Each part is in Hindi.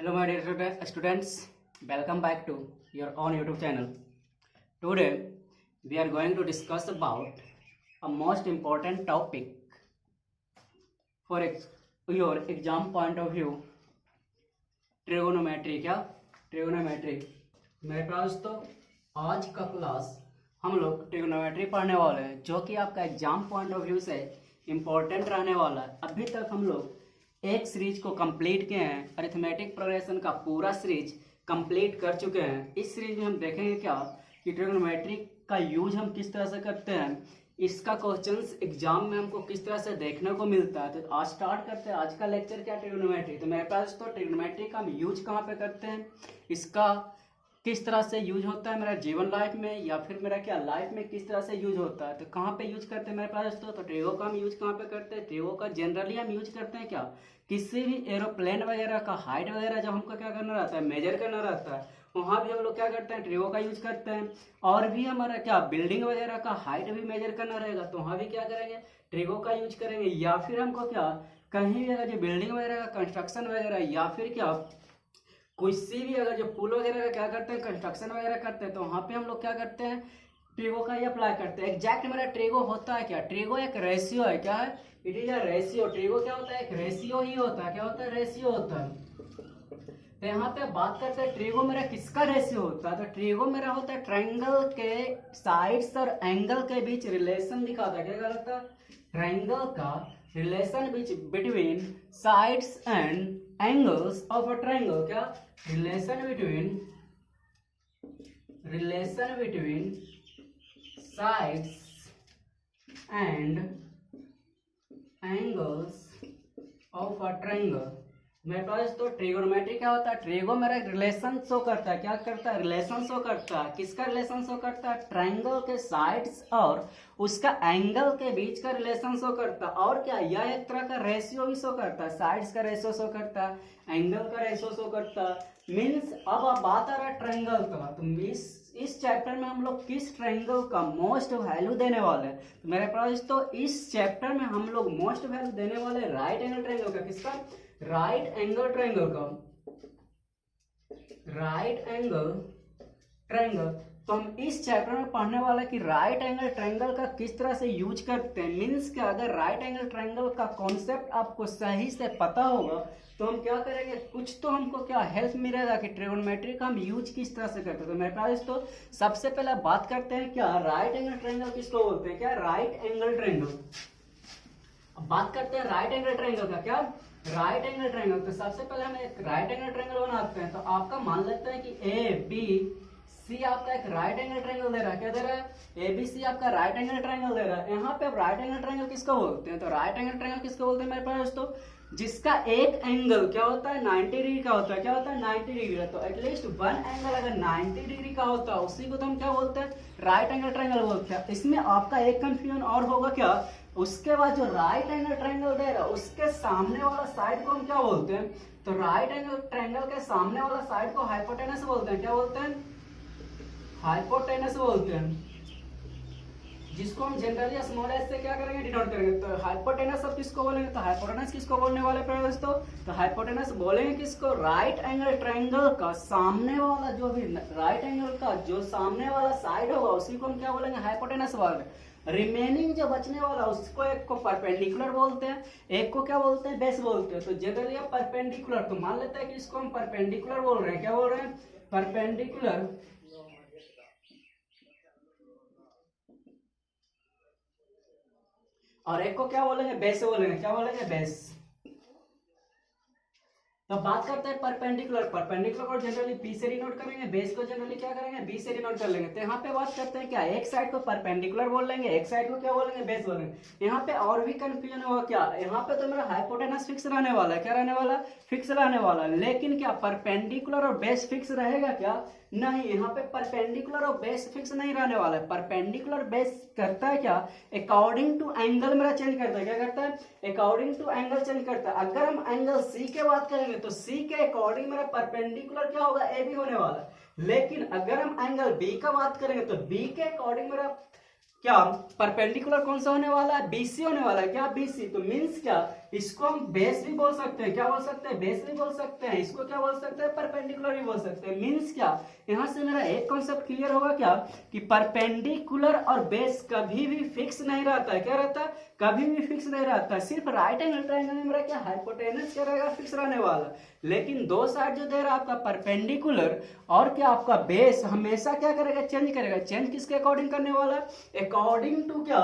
Hello, my dear students. Welcome back to your own YouTube channel. Today, we are going to discuss about a most important topic for your exam point of view. Trigonometry क्या ट्रिगोनोमेट्री मेरे पास तो आज का क्लास हम लोग ट्रिगोनोमेट्री पढ़ने वाले हैं जो कि आपका एग्जाम पॉइंट ऑफ व्यू से इम्पोर्टेंट रहने वाला है। अभी तक हम लोग एक सीरीज को कंप्लीट किए हैं, अरिथमेटिक प्रोग्रेशन का पूरा सीरीज कंप्लीट कर चुके हैं। इस सीरीज में हम देखेंगे क्या कि ट्रिगोनोमेट्री का यूज हम किस तरह से करते हैं, इसका क्वेश्चंस एग्जाम में हमको किस तरह से देखने को मिलता है। तो आज स्टार्ट करते हैं आज का लेक्चर क्या ट्रिगोनोमेट्री। तो मेरे पास तो ट्रिगोनोमेट्री का हम यूज कहाँ पे करते हैं, इसका किस तरह से यूज होता है मेरा जीवन लाइफ में या फिर मेरा क्या लाइफ में किस तरह से यूज होता है, तो कहाँ पे यूज करते हैं मेरे पास तो ट्रिगो का हम यूज कहाँ पे करते हैं। ट्रिगो का जनरली हम यूज करते हैं क्या किसी भी एरोप्लेन वगैरह का हाइट वगैरह जब हमको क्या करना रहता है मेजर करना रहता है, वहाँ भी हम लोग क्या करते हैं ट्रिगो का यूज करते हैं। और भी हमारा क्या बिल्डिंग वगैरह का हाइट भी मेजर करना रहेगा तो वहाँ भी क्या करेंगे ट्रिगो का यूज करेंगे। या फिर हमको क्या कहीं भी अगर जो बिल्डिंग वगैरह का कंस्ट्रक्शन वगैरह या फिर क्या किसी भी अगर जो पुल वगैरह का क्या करते हैं कंस्ट्रक्शन वगैरह करते हैं तो वहाँ पे हम लोग क्या करते हैं ट्रिगो का ही अप्लाई करते हैं। एग्जैक्ट मेरा ट्रिगो होता है क्या, ट्रिगो एक रेशियो है। क्या है, it is a ratio. Trigo क्या होता है, एक रेशियो ही होता है। क्या होता है, रेशियो होता है। तो यहाँ पे बात करते हैं ट्रिगो मेरा किसका रेशियो होता है, तो ट्रिगो मेरा होता है ट्रायंगल के साइड्स और एंगल के बीच रिलेशन दिखाता है। क्या होता है, ट्रायंगल का relation between sides and angles of a triangle. क्या relation between sides and angles of a triangle. मेरे पास तो ट्रिगोनोमेट्री क्या होता है, ट्रिगो मेरा रिलेशन शो करता है। क्या करता है, रिलेशन शो करता है। किसका रिलेशन शो करता है, ट्रायंगल के साइड्स और उसका एंगल के बीच का रिलेशन शो करता है। और क्या, यह एक तरह का रेशियो भी शो करता है। साइड्स का रेशियो शो करता है, एंगल का रेशियो शो करता है। मीन्स अब बात आ रहा है ट्रायंगल का, तो इस चैप्टर में हम लोग किस ट्रायंगल का मोस्ट वैल्यू देने वाले हैं, तो मेरे पास तो इस चैप्टर में हम लोग मोस्ट वैल्यू देने वाले राइट एंगल ट्रायंगल का। किसका, राइट एंगल ट्रायंगल का। राइट एंगल ट्रायंगल तो हम इस चैप्टर में पढ़ने वाला कि राइट एंगल ट्रायंगल का किस तरह से यूज करते हैं। मीन्स कि अगर राइट एंगल ट्रायंगल का कॉन्सेप्ट आपको सही से पता होगा तो हम क्या करेंगे, कुछ तो हमको क्या हेल्प मिलेगा कि ट्रिगोनोमेट्री का हम यूज किस तरह से करते हैं। तो मेरे पास तो सबसे पहले बात करते हैं क्या राइट एंगल ट्रायंगल किसको बोलते हैं। क्या राइट एंगल ट्रायंगल। अब बात करते हैं राइट एंगल ट्रायंगल का। क्या राइट एंगल ट्रायंगल, तो सबसे पहले हम एक राइट एंगल ट्रायंगल बनाते हैं। तो आपका मान लेते हैं कि ए बी सी आपका एक राइट एंगल ट्रायंगल दे रहा है। क्या दे रहा है, ए बी सी आपका राइट एंगल ट्रायंगल दे रहा है। यहाँ पे अब राइट एंगल ट्रायंगल किसको बोलते हैं, तो राइट एंगल ट्रायंगल किसको बोलते हैं मेरे पास तो जिसका एक एंगल क्या होता है 90 डिग्री का होता है। क्या होता है 90 डिग्री। तो एटलीस्ट वन एंगल अगर 90 डिग्री का होता है उसी को तो हम क्या बोलते हैं राइट एंगल ट्रायंगल बोलते हैं। इसमें आपका एक कंफ्यूजन और होगा क्या, उसके बाद जो राइट एंगल ट्रायंगल दे रहा है उसके सामने वाला साइड को हम क्या बोलते हैं, तो राइट एंगल ट्रायंगल के सामने वाला साइड को हाइपोटेनस बोलते हैं। क्या बोलते हैं, हाइपोटेनस बोलते हैं, जिसको हम जनरली स्मॉल एस से क्या करेंगे डिनोट करेंगे। तो हाइपोटेनस अब किसको बोलेंगे, तो हाइपोटेनस किसको बोलने वाले दोस्तों, तो हाइपोटेनस बोलेंगे किसको, राइट एंगल ट्रायंगल का सामने वाला जो भी राइट एंगल का जो सामने वाला साइड होगा उसी को हम क्या बोलेंगे हाइपोटेनस बोलेंगे। रिमेनिंग जो बचने वाला उसको एक को परपेंडिकुलर बोलते हैं, एक को क्या बोलते हैं बेस बोलते हैं। तो जनरली परपेंडिकुलर, तो मान लेते हैं कि इसको हम परपेंडिकुलर बोल रहे हैं। क्या बोल रहे हैं, परपेंडिकुलर। और एक को क्या बोलेंगे बेस बोलेंगे। क्या बोलेंगे, बेस। तो बात करते हैं परपेंडिकुलर। परपेंडिकुलर को जनरली पी से डिनोट करेंगे, बेस को जनरली क्या करेंगे बी से डिनोट कर लेंगे। तो यहाँ पे बात करते हैं क्या एक साइड को परपेंडिकुलर बोल लेंगे, एक साइड को क्या बोलेंगे बेस बोलेंगे। यहाँ पे और भी कंफ्यूजन होगा क्या, यहाँ पे तो मेरा हाइपोटेनस फिक्स रहने वाला है। क्या रहने वाला, फिक्स रहने वाला। लेकिन क्या परपेंडिकुलर और बेस फिक्स रहेगा क्या, नहीं, यहाँ पे परपेंडिकुलर और बेस फिक्स नहीं रहने वाला है। परपेंडिकुलर बेस करता है क्या, अकॉर्डिंग टू एंगल मेरा चेंज करता है। क्या करता है, अकॉर्डिंग टू एंगल चेंज करता है। अगर हम एंगल सी के बात करेंगे तो सी के अकॉर्डिंग मेरा परपेंडिकुलर क्या होगा, ए बी होने वाला है। लेकिन अगर हम एंगल बी का बात करेंगे तो बी के अकॉर्डिंग मेरा क्या परपेंडिकुलर कौन सा होने वाला है, बीसी होने वाला है। क्या, बीसी। तो मीन्स क्या इसको हम बेस भी बोल सकते हैं, क्या बोल सकते हैं, बेस भी बोल सकते हैं, इसको क्या बोल सकते हैं, परपेंडिकुलर भी बोल सकते हैं। मीन्स क्या, यहां से मेरा एक कॉन्सेप्ट क्लियर होगा क्या, कि परपेंडिकुलर और बेस कभी भी फिक्स नहीं रहता है। क्या रहता है, कभी भी फिक्स नहीं रहता है। सिर्फ राइट एंगल ट्रायंगल में मेरा क्या हाइपोटेनस क्या रहेगा, फिक्स रहने वाला। लेकिन दो साइड जो दे रहा है आपका परपेंडिकुलर और क्या आपका बेस, हमेशा क्या करेगा, चेंज करेगा। चेंज किसके अकॉर्डिंग करने वाला, अकॉर्डिंग टू क्या,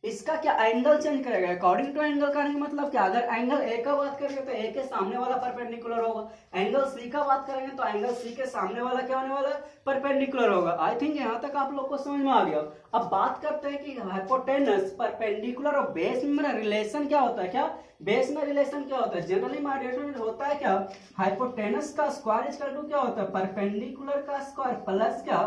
इसका क्या एंगल चेंज करेगा। अकॉर्डिंग टू एंगल करने का मतलब क्या, अगर एंगल ए का बात करेंगे तो ए के सामने वाला परपेंडिकुलर होगा, एंगल सी का बात करेंगे तो एंगल सी के सामने वाला क्या होने वाला, परपेंडिकुलर होगा। आई थिंक यहाँ तक आप लोग को समझ में आ गया। अब बात करते हैं कि हाइपोटेनस, परपेंडिकुलर और बेस में मेरा रिलेशन क्या होता है। क्या बेस में रिलेशन क्या होता है, जनरली माइग्रेशन होता है क्या, हाइपोटेनस का स्क्वायर इक्वल टू क्या होता है, परपेंडिकुलर का स्क्वायर प्लस क्या,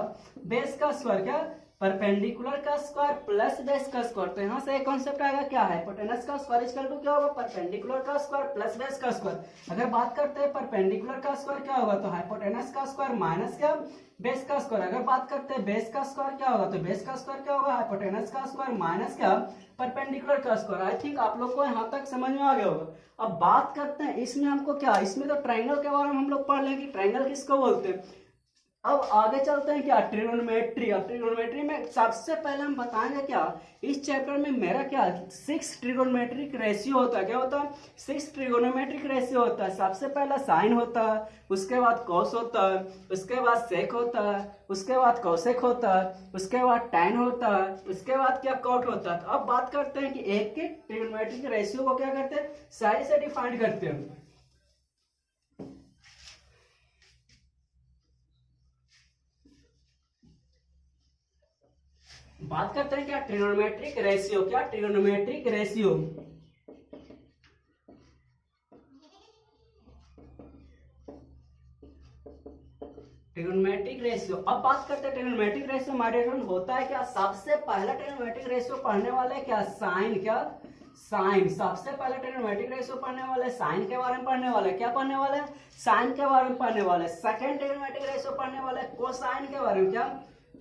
बेस का स्क्वायर, क्या परपेंडिकुलर का स्क्वायर प्लस बेस का स्क्वायर। तो यहाँ से एक कॉन्सेप्ट आएगा क्या, हाइपोटेनस का स्क्वायर इक्वल टू क्या होगा, परपेंडिकुलर का स्क्वायर प्लस बेस का स्क्वायर। अगर बात करते हैं परपेंडिकुलर का स्क्वायर क्या होगा, तो हाइपोटेनस का स्क्वायर माइनस क्या, बेस का स्क्वायर। अगर बात करते हैं बेस का स्क्वायर क्या होगा, तो बेस का स्क्वायर क्या होगा, हाइपोटेनस का स्क्वायर माइनस क्या, परपेंडिकुलर का स्क्वायर। आई थिंक आप लोग को यहाँ तक समझ में आ गया होगा। अब बात करते हैं इसमें हमको क्या, इसमें तो ट्रायंगल के बारे में हम लोग पढ़ लेंगे, ट्रायंगल किसको बोलते हैं। अब आगे चलते हैं क्या, ट्रिगोनोमेट्री। अब ट्रिगोनोमेट्री में सबसे पहले हम बताएंगे क्या, इस चैप्टर में मेरा क्या 6 ट्रिगोनोमेट्रिक रेशियो होता है। क्या होता है, 6 ट्रिगोनोमेट्रिक रेशियो होता है। सबसे पहला साइन होता है, उसके बाद कॉस होता है, उसके बाद सेक होता है, उसके बाद कोसेक होता है, उसके बाद टैन होता है, उसके बाद क्या कॉट होता है। तो अब बात करते हैं कि एक के ट्रिगोनोमेट्रिक रेशियो को क्या करते हैं, साइड से डिफाइन करते हैं। बात करते हैं क्या, ट्रिगोनोमेट्रिक रेशियो। क्या ट्रिगोनोमेट्रिक रेशियो, ट्रिगोनोमेट्रिक रेशियो। अब बात करते हैं ट्रिगोनोमेट्रिक रेशियो माइग्रेशन होता है क्या, सबसे पहला ट्रिगोनोमेट्रिक रेशियो पढ़ने वाले क्या, साइन। क्या साइन, सबसे पहले ट्रिगोनोमेट्रिक रेशियो पढ़ने वाले साइन के बारे में पढ़ने वाले, क्या पढ़ने वाले, साइन के बारे में पढ़ने वाले। सेकंड ट्रिगोनोमेट्रिक रेशियो पढ़ने वाले कोसाइन के बारे में, क्या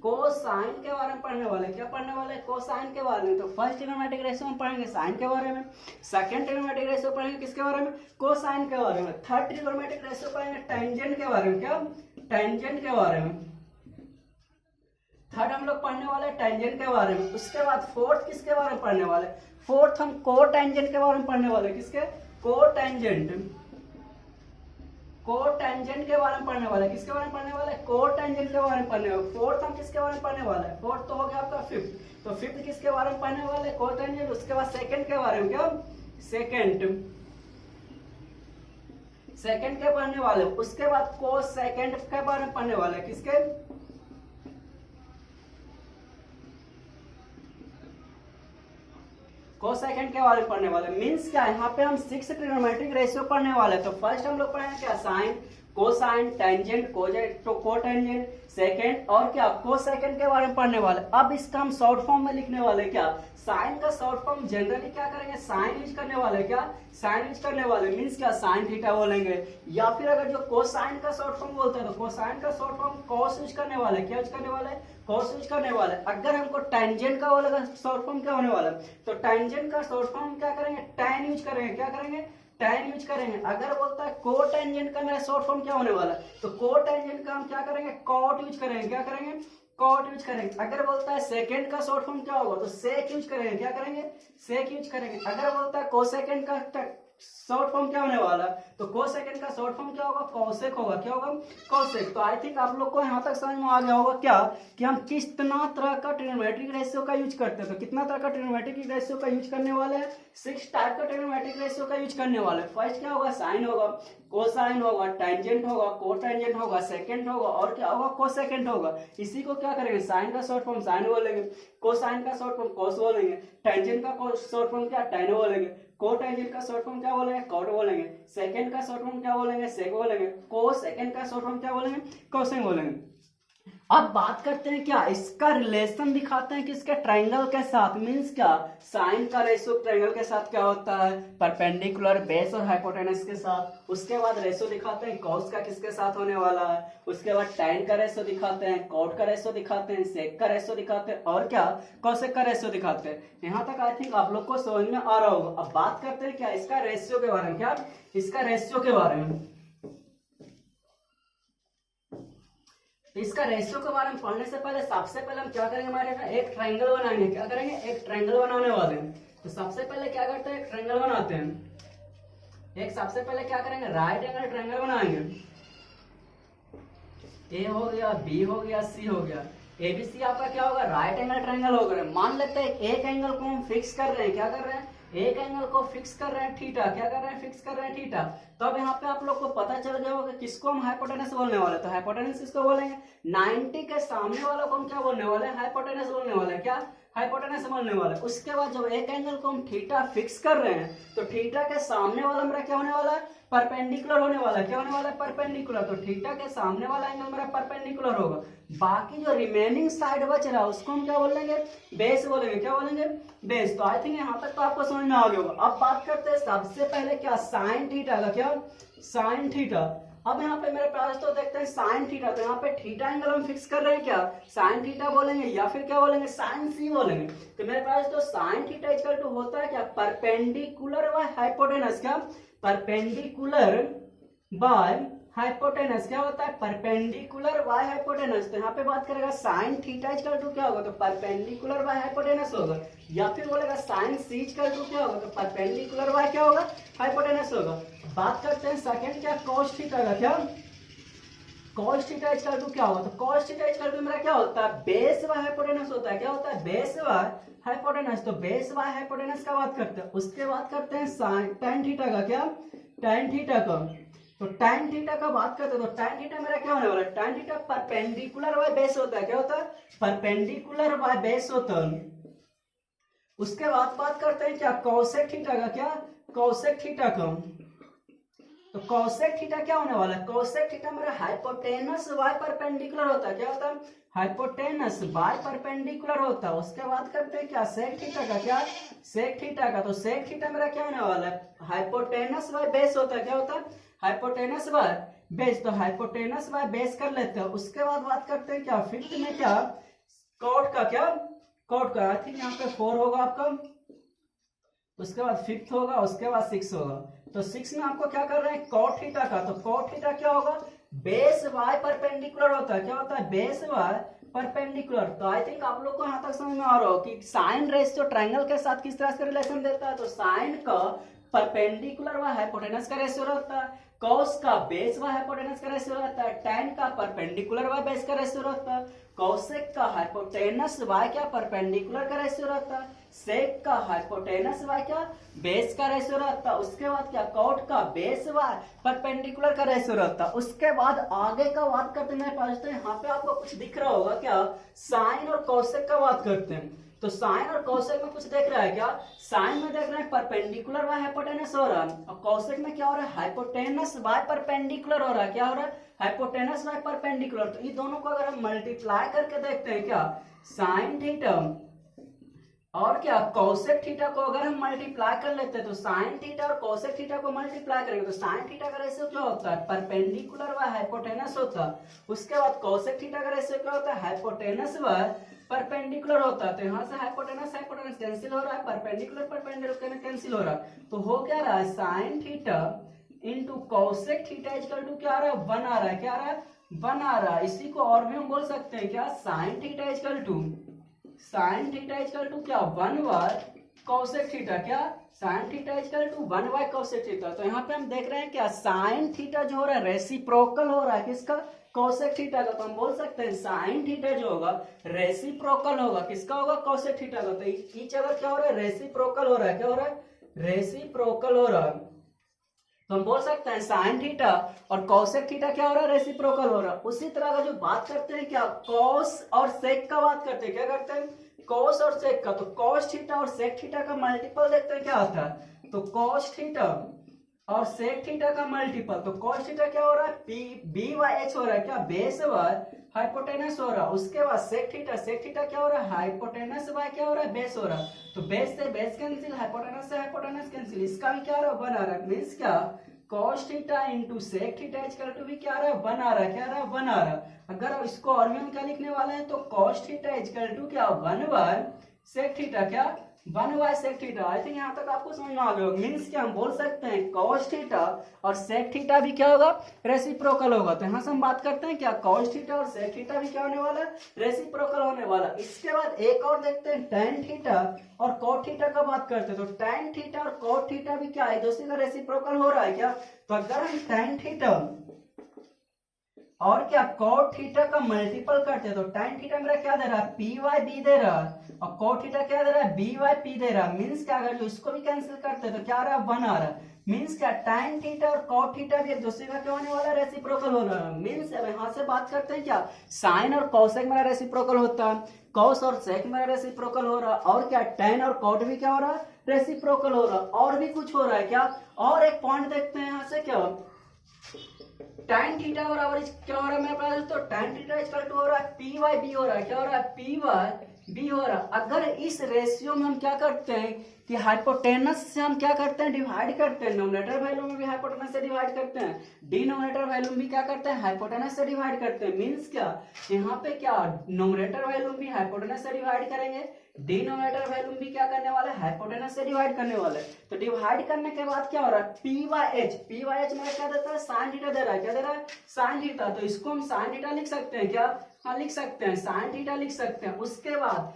कोसाइन के बारे में पढ़ने वाले, क्या पढ़ने वाले, कोसाइन के बारे में। तो फर्स्ट ट्रिगोनोमेट्रिक रेशियो में पढ़ेंगे साइन के बारे में, सेकंड ट्रिगोनोमेट्रिक रेशियो पढ़ेंगे किसके बारे में, कोसाइन के बारे में। थर्ड ट्रिगोनोमेट्रिक रेशियो पढ़ेंगे टेंजेंट के बारे में, क्या टेंजेंट के बारे में। थर्ड हम लोग पढ़ने वाले टेंजेंट के बारे में। उसके बाद फोर्थ किसके बारे में पढ़ने वाले, फोर्थ हम को टेंजेंट के बारे में पढ़ने वाले, किसके, को टेंजेंट, को टेंजेंट के बारे में पढ़ने वाले, किसके बारे में पढ़ने वाले, को टेंजेंट के बारे में पढ़ने वाले। फोर्थ हम किसके बारे में पढ़ने वाले, फोर्थ तो हो गया आपका फिफ्थ, तो फिफ्थ किसके बारे में पढ़ने वाले, को टेंजेंट। उसके बाद सेकंड के बारे में, क्या सेकंड, सेकंड के पढ़ने वाले। उसके बाद को सेकंड के बारे में पढ़ने वाले, किसके, कोसेकेंड के बारे में पढ़ने वाले। मींस क्या, यहाँ पे हम 6 ट्रिग्नोमेट्रिक रेशियो पढ़ने वाले। तो फर्स्ट हम लोग पढ़ेंगे क्या, sine, cosine, tangent, cotangent, second और क्या कोसेकेंड के बारे में पढ़ने वाले। अब इसका हम शॉर्ट फॉर्म में लिखने वाले, क्या साइन का शॉर्ट फॉर्म जनरली क्या करेंगे, साइन यूज करने वाले, क्या साइन यूज करने वाले। मींस क्या, साइन थीटा बोलेंगे, या फिर अगर जो कोसाइन का शॉर्ट फॉर्म बोलते हैं तो कोसाइन का शॉर्ट फॉर्म कॉस यूज करने वाले, क्या यूज करने वाले, कॉस यूज करने वाले। अगर हमको टेंजेंट का बोलेगा शॉर्ट फॉर्म क्या होने वाला, तो टेंजेंट का शॉर्ट फॉर्म क्या करेंगे, टैन यूज करेंगे, क्या करेंगे, टैन यूज करेंगे। अगर बोलता है को टेंजेंट का मेरा शॉर्ट फॉर्म क्या होने वाला, तो को टेंजेंट का हम क्या करेंगे, कॉट यूज करेंगे, क्या करेंगे, कॉट यूज करेंगे। अगर बोलता है सेकंड का शॉर्ट फॉर्म क्या होगा, तो सेक यूज करेंगे, क्या करेंगे, सेक यूज करेंगे। अगर बोलता है कोसेकेंड का शॉर्ट फॉर्म क्या होने वाला, तो कोसेकेंड का शॉर्ट फॉर्म क्या होगा, कौसेक होगा, क्या होगा, कौसेक। तो आई थिंक आप लोग को यहाँ तक समझ में आ गया होगा क्या, कि हम कितना तरह का ट्रिग्नोमेट्रिक रेशियो का यूज करते हैं। तो कितना तरह का ट्रिग्नोमेट्रिक रेशियो का यूज करने वाले हैं, 6 टाइप का ट्रिग्नोमेट्रिक रेशियो का यूज करने वाले। फर्स्ट क्या होगा, साइन होगा, कोसाइन होगा, टेंजेंट होगा, कोटेंजेंट होगा, सेकंड होगा और क्या होगा, कोसेकेंड होगा। इसी को क्या करेंगे, साइन का शॉर्ट फॉर्म साइन बोलेंगे, कोसाइन का शॉर्ट फॉर्म कोस बोलेंगे, टेंजेंट का शॉर्ट फॉर्म क्या टैन बोलेंगे, कोटेंजेंट का शॉर्ट फॉर्म क्या बोलेंगे, कॉट बोलेंगे, सेकंड का शॉर्ट फॉर्म क्या बोलेंगे, सेक बोलेंगे, को सेकंड का शॉर्ट फॉर्म क्या बोलेंगे, कोसेक बोलेंगे। अब बात करते हैं क्या इसका रिलेशन दिखाते हैं किसके ट्रायंगल के साथ, मींस क्या साइन का रेशियो ट्रायंगल के साथ क्या होता है, परपेंडिकुलर बेस और हाइपोटेनस के साथ। उसके बाद रेशियो दिखाते हैं कॉस का किसके साथ होने वाला है, उसके बाद टैन का रेशियो दिखाते हैं, कॉट का रेशियो दिखाते हैं, सेक का रेशियो दिखाते हैं और क्या कॉसेक का रेशियो दिखाते हैं। यहाँ तक आई थिंक आप लोग को समझ में आ रहा होगा। अब बात करते हैं क्या इसका रेशियो के बारे में, क्या इसका रेशियो के बारे में। इसका रेशियो के बारे में पढ़ने से पहले सबसे पहले हम क्या करेंगे, हमारे यहाँ एक ट्रायंगल बनाएंगे। क्या करेंगे, एक ट्रायंगल बनाने वाले हैं। तो सबसे पहले क्या करते हैं, एक ट्रायंगल बनाते हैं। एक सबसे पहले क्या करेंगे, राइट एंगल ट्रायंगल बनाएंगे। ए हो गया, बी हो गया, सी हो गया। एबीसी आपका क्या होगा, राइट एंगल ट्रायंगल होगा। मान लेते हैं एक एंगल को हम फिक्स कर रहे हैं, क्या कर रहे हैं, एक एंगल को फिक्स कर रहे हैं थीटा। क्या कर रहे हैं, फिक्स कर रहे हैं थीटा। तो अब यहाँ पे आप लोग को पता चल गया होगा किसको हम हाइपोटेनस बोलने वाले। तो हाइपोटेनस किसको बोलेंगे, 90 के सामने वाला को हम क्या बोलने वाले हैं, हाइपोटेनस बोलने वाले हैं। क्या हाइपोटेनस बोलने वाले। उसके बाद जब एक एंगल को हम थीटा फिक्स कर रहे हैं तो थीटा के सामने वाला मेरा क्या होने वाला है, परपेंडिकुलर होने वाला है। क्या होने वाला है, परपेंडिकुलर। तो थीटा के सामने वाला एंगल मेरा परपेंडिकुलर होगा। बाकी जो रिमेनिंग साइड बच रहा है उसको हम क्या बोलेंगे, बेस बोलेंगे। क्या बोलेंगे, बेस। तो आई थिंक यहाँ तक तो आपको समझ में आ गया होगा। अब बात करते हैं सबसे पहले क्या, साइन थीटा का। क्या साइन थीटा। अब यहाँ पे मेरे पास तो देखते हैं साइन थीटा। तो यहाँ पे थीटा एंगल हम फिक्स कर रहे हैं, क्या साइन थीटा बोलेंगे या फिर क्या बोलेंगे, साइन सी बोलेंगे। तो मेरे पास तो साइन थीटा इक्वल टू होता है क्या, परपेंडिकुलर बाय हाइपोटेनस। क्या परपेंडिकुलर बाय हाइपोटेनस। क्या होता है, परपेंडिकुलर बाय हाइपोटेनस। तो यहाँ पे बात करेगा साइन थीटा इक्वल टू क्या होगा, तो परपेंडिकुलर बाय हाइपोटेनस होगा। या फिर बोलेगा साइन सी इक्वल टू क्या होगा, तो परपेंडिकुलर बाय क्या होगा, हाइपोटेनस होगा। बात करते हैं सेकंड क्या, कॉस थीटा का। क्या कॉस थीटा इक्वल टू क्या होगा, तो कॉस थीटा इक्वल टू मेरा क्या होता है, बेस बाय हाइपोटेनस होता है। क्या होता है, बेस बाय हाइपोटेनस। तो बेस बाय हाइपोटेनस का बात करते हैं। उसके बाद करते हैं साइन टैन थीटा का। क्या टैन थीटा का। तो टैन थीटा का बात करते हैं। तो टैन थीटा मेरा क्या होने वाला है, tan theta perpendicular by base होता है। क्या होता है, परपेंडिकुलर बाय बेस होता है। उसके बाद बात करते हैं क्या, कॉसेक थीटा का। क्या कॉसेक थीटा का। तो कॉसेक थीटा क्या होने वाला है, कॉसेक थीटा मेरा हाइपोटेनस बाय परपेंडिकुलर होता है। क्या होता है, हाइपोटेनस बाय परपेंडिकुलर होता है। उसके बाद करते हैं क्या, सेक थीटा का। क्या सेक थीटा का। तो सेक थीटा मेरा क्या होने वाला है, हाइपोटेनस बाय बेस होता है। क्या होता है, हाइपोटेनस बाय बेस। तो हाइपोटेनस बाय बेस कर लेते हैं। उसके बाद बात करते हैं क्या, फिफ्थ में क्या, कॉट का। क्या कॉट का। आई थिंक यहाँ पे 4 होगा आपका। उसके बाद फिफ्थ होगा, उसके बाद 6 होगा। तो 6 में आपको क्या कर रहे हैं, कॉट थीटा का। तो कॉट थीटा क्या होगा, बेस बाय परपेंडिकुलर होता है। क्या होता है, बेस बाय परपेंडिकुलर। तो आई थिंक आप लोग को यहाँ तक समझ में आ रहा हो कि साइन रेशियो ट्रायंगल के साथ किस तरह से रिलेशन देता है। तो साइन का परपेंडिकुलर व हाइपोटेनस का रेशियो रहता है, कॉस का बेस व हाइपोटेनस का रेशियो रहता है, टैन का परपेंडिकुलर व बेस का रेशियो रहता है, कॉसेक का हाइपोटेनस y क्या परपेंडिकुलर का रेशियो रहता है, सेक का हाइपोटेनस y क्या बेस का रेशियो रहता है। उसके बाद क्या, कॉट का बेस y परपेंडिकुलर का रेशियो रहता है। उसके बाद आगे का बात करते हैं, तो यहाँ पे आपको कुछ दिख रहा होगा क्या, साइन और कॉसेक का बात करते हैं। तो साइन और कॉसेक में कुछ देख रहा है क्या, साइन में देख रहे हैं परपेंडिकुलर बाय हाइपोटेनस हो रहा है, और कॉसेक में क्या हो रहा है, हाइपोटेनस बाय परपेंडिकुलर हो रहा है। क्या हो रहा है, हाइपोटेनस बाय परपेंडिकुलर। तो इन दोनों को अगर हम मल्टीप्लाई करके देखते हैं क्या, साइन थीटा और क्या कॉसेक थीटा को अगर हम मल्टीप्लाई कर लेते हैं, तो साइन थीटा और कॉसेक थीटा को मल्टीप्लाई करेंगे तो साइन थीटा का रेशियो क्या होता है, परपेंडिकुलर बाय हाइपोटेनस होता है। उसके बाद कॉसेक थीटा का रेशियो क्या होता है, हाइपोटेनस बाय परपेंडिकुलर होता है। तो यहाँ से हाइपोटेनस हाइपोटेनस कैंसिल हो रहा है, परपेंडिकुलर परपेंडिकुलर कैंसिल हो रहा है। तो हो क्या रहा है, sine theta into cosec theta equal to क्या आ रहा है, 1 आ रहा है। क्या आ रहा है, 1 आ रहा है। इसी को और भी हम बोल सकते हैं क्या, साइन थीटा इक्वल टू क्या 1 बाय कॉसेक थीटा। क्या sine theta equal to 1 by cosec theta. तो यहाँ पे हम देख रहे हैं क्या, साइन थीटा जो हो रहा है रेसिप्रोकल हो रहा है किसका, कॉसेक थीटा का। तो हम बोल सकते हैं साइन थीटा जो होगा रेसिप्रोकल होगा किसका होगा, कॉसेक थीटा का। तो ईच अगर क्या हो रहा है, रेसिप्रोकल हो रहा है। क्या हो रहा है, रेसिप्रोकल हो रहा है। तो हम बोल सकते हैं साइन थीटा और कॉसेक थीटा क्या हो रहा है, रेसिप्रोकल हो रहा है। उसी तरह का जो बात करते हैं क्या, कॉस और सेक का बात करते हैं। क्या करते हैं, कॉस और सेक का। तो कॉस थीटा और सेक थीटा का मल्टीपल देखते हैं क्या आता है, तो कॉस थीटा और सेक थीटा का मल्टीपल, तो कॉस थीटा क्या हो रहा है, पी बी बाई एच हो रहा है क्या, बेस बार हाइपोटेनस हो रहा है। उसके बाद सेक थीटा क्या हो रहा है, हाइपोटेनस बाय क्या हो रहा है, बेस हो रहा है। तो बेस से बेस कैंसिल, हाइपोटेनस से हाइपोटेनस कैंसिल, इसका भी क्या आ रहा है, 1 आ रहा है। मीन्स क्या, cos theta into sec theta equal to भी क्या आ रहा है, 1 आ रहा है। क्या आ रहा है, 1 आ रहा है। अगर इसको और भी हम क्या लिखने वाले हैं, तो कॉस थीटा इक्वल टू क्या, 1 बार सेक थीटा, क्या 1 by sec theta. I think यहाँ तक आपको समझ में आ गया होगा। मीन्स क्या हम बोल सकते हैं, कॉस थीटा और सेक थीटा भी क्या होगा, रेसिप्रोकल होगा। तो यहाँ से हम बात करते हैं क्या, कॉस थीटा और सेक थीटा भी क्या होने वाला है, रेसिप्रोकल होने वाला। इसके बाद एक और देखते हैं, टैन थीटा और कॉट थीटा का बात करते हैं। तो टैन थीटा और कॉट थीटा भी क्या है, दूसरे का रेसिप्रोकल हो रहा है क्या। तो अगर हम टैन थीटा और क्या कॉट थीटा का मल्टीपल करते हैं, तो टैन थीटा मेरा क्या दे रहा है, पी वाई बी दे रहा है, और कॉट थीटा क्या दे रहा है, बी वाई पी दे रहा है। मीन्स क्या, अगर जो इसको भी कैंसिल करते हैं तो क्या आ रहा है, 1 आ रहा है। मीन्स क्या, टैन थीटा और कॉट थीटा भी एक दूसरे का क्या होने वाला है, रेसिप्रोकल हो रहा है। मीन्स अब यहाँ से बात करते हैं क्या, साइन और कॉसेक मेरा रेसिप्रोकल होता है, कॉस और सेक मेरा रेसिप्रोकल हो रहा है, और क्या टैन और कॉट भी क्या हो रहा है, रेसिप्रोकल हो रहा है। और भी कुछ हो रहा है क्या, और एक पॉइंट देखते हैं यहाँ से, क्या tan थीटा बराबर क्या हो रहा है मेरे पास, तो tan थीटा इक्वल टू हो रहा है पी वाई बी हो रहा है। क्या हो रहा है, पी वाई बी हो रहा है। अगर इस रेशियो में हम क्या करते हैं कि हाइपोटेनस से हम क्या करते हैं, डिवाइड करते हैं, नोमिनेटर वैल्यू में भी हाइपोटेनस से डिवाइड करते हैं, डिनोमिनेटर वैल्यू भी क्या करते हैं, हाइपोटेनस से डिवाइड करते हैं। मींस क्या, यहाँ पे क्या नोमिनेटर वैल्यू भी हाइपोटेनस से डिवाइड करेंगे, डिनोमिनेटर वैल्यू भी क्या करने वाला है, हाइपोटेनस से डिवाइड करने वाला है। तो डिवाइड करने के बाद क्या हो रहा है, पी वाई एच मेरा क्या देता है, साइन थीटा दे रहा है। क्या दे रहा है, साइन थीटा। तो इसको हम साइन थीटा लिख सकते हैं क्या, हाँ लिख सकते हैं, साइन थीटा लिख सकते हैं। उसके बाद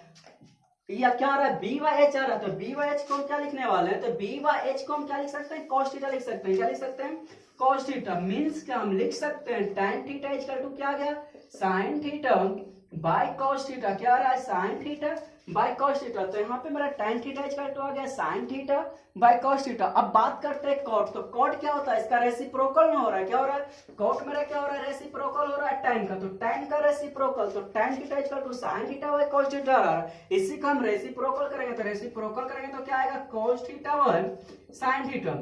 या क्या आ रहा है, बी वाई एच आ रहा है, तो बी वाई एच को हम क्या लिखने वाले हैं, तो बी वाई एच को हम क्या लिख सकते हैं, कॉस थीटा लिख सकते हैं। क्या लिख सकते हैं, कॉस थीटा। मींस क्या हम लिख सकते हैं, tan थीटा इक्वल टू क्या आ गया, sign theta by cos theta. क्या आ रहा है, sine theta by cos theta. तो यहाँ पे मेरा tan थीटा इक्वल टू आ गया sign theta by cos theta. अब बात करते हैं कॉट। तो कॉट क्या होता है, इसका रेसिप्रोकल ना हो रहा है। क्या हो रहा है, कॉट मेरा क्या हो रहा है, रेसिप्रोकल हो रहा है tan का। तो tan का रेसिप्रोकल, तो tan theta equal to sine theta by cos theta आ रहा है। इसी का हम रेसिप्रोकल करेंगे, तो रेसिप्रोकल करेंगे तो क्या आएगा, cos theta by sine theta.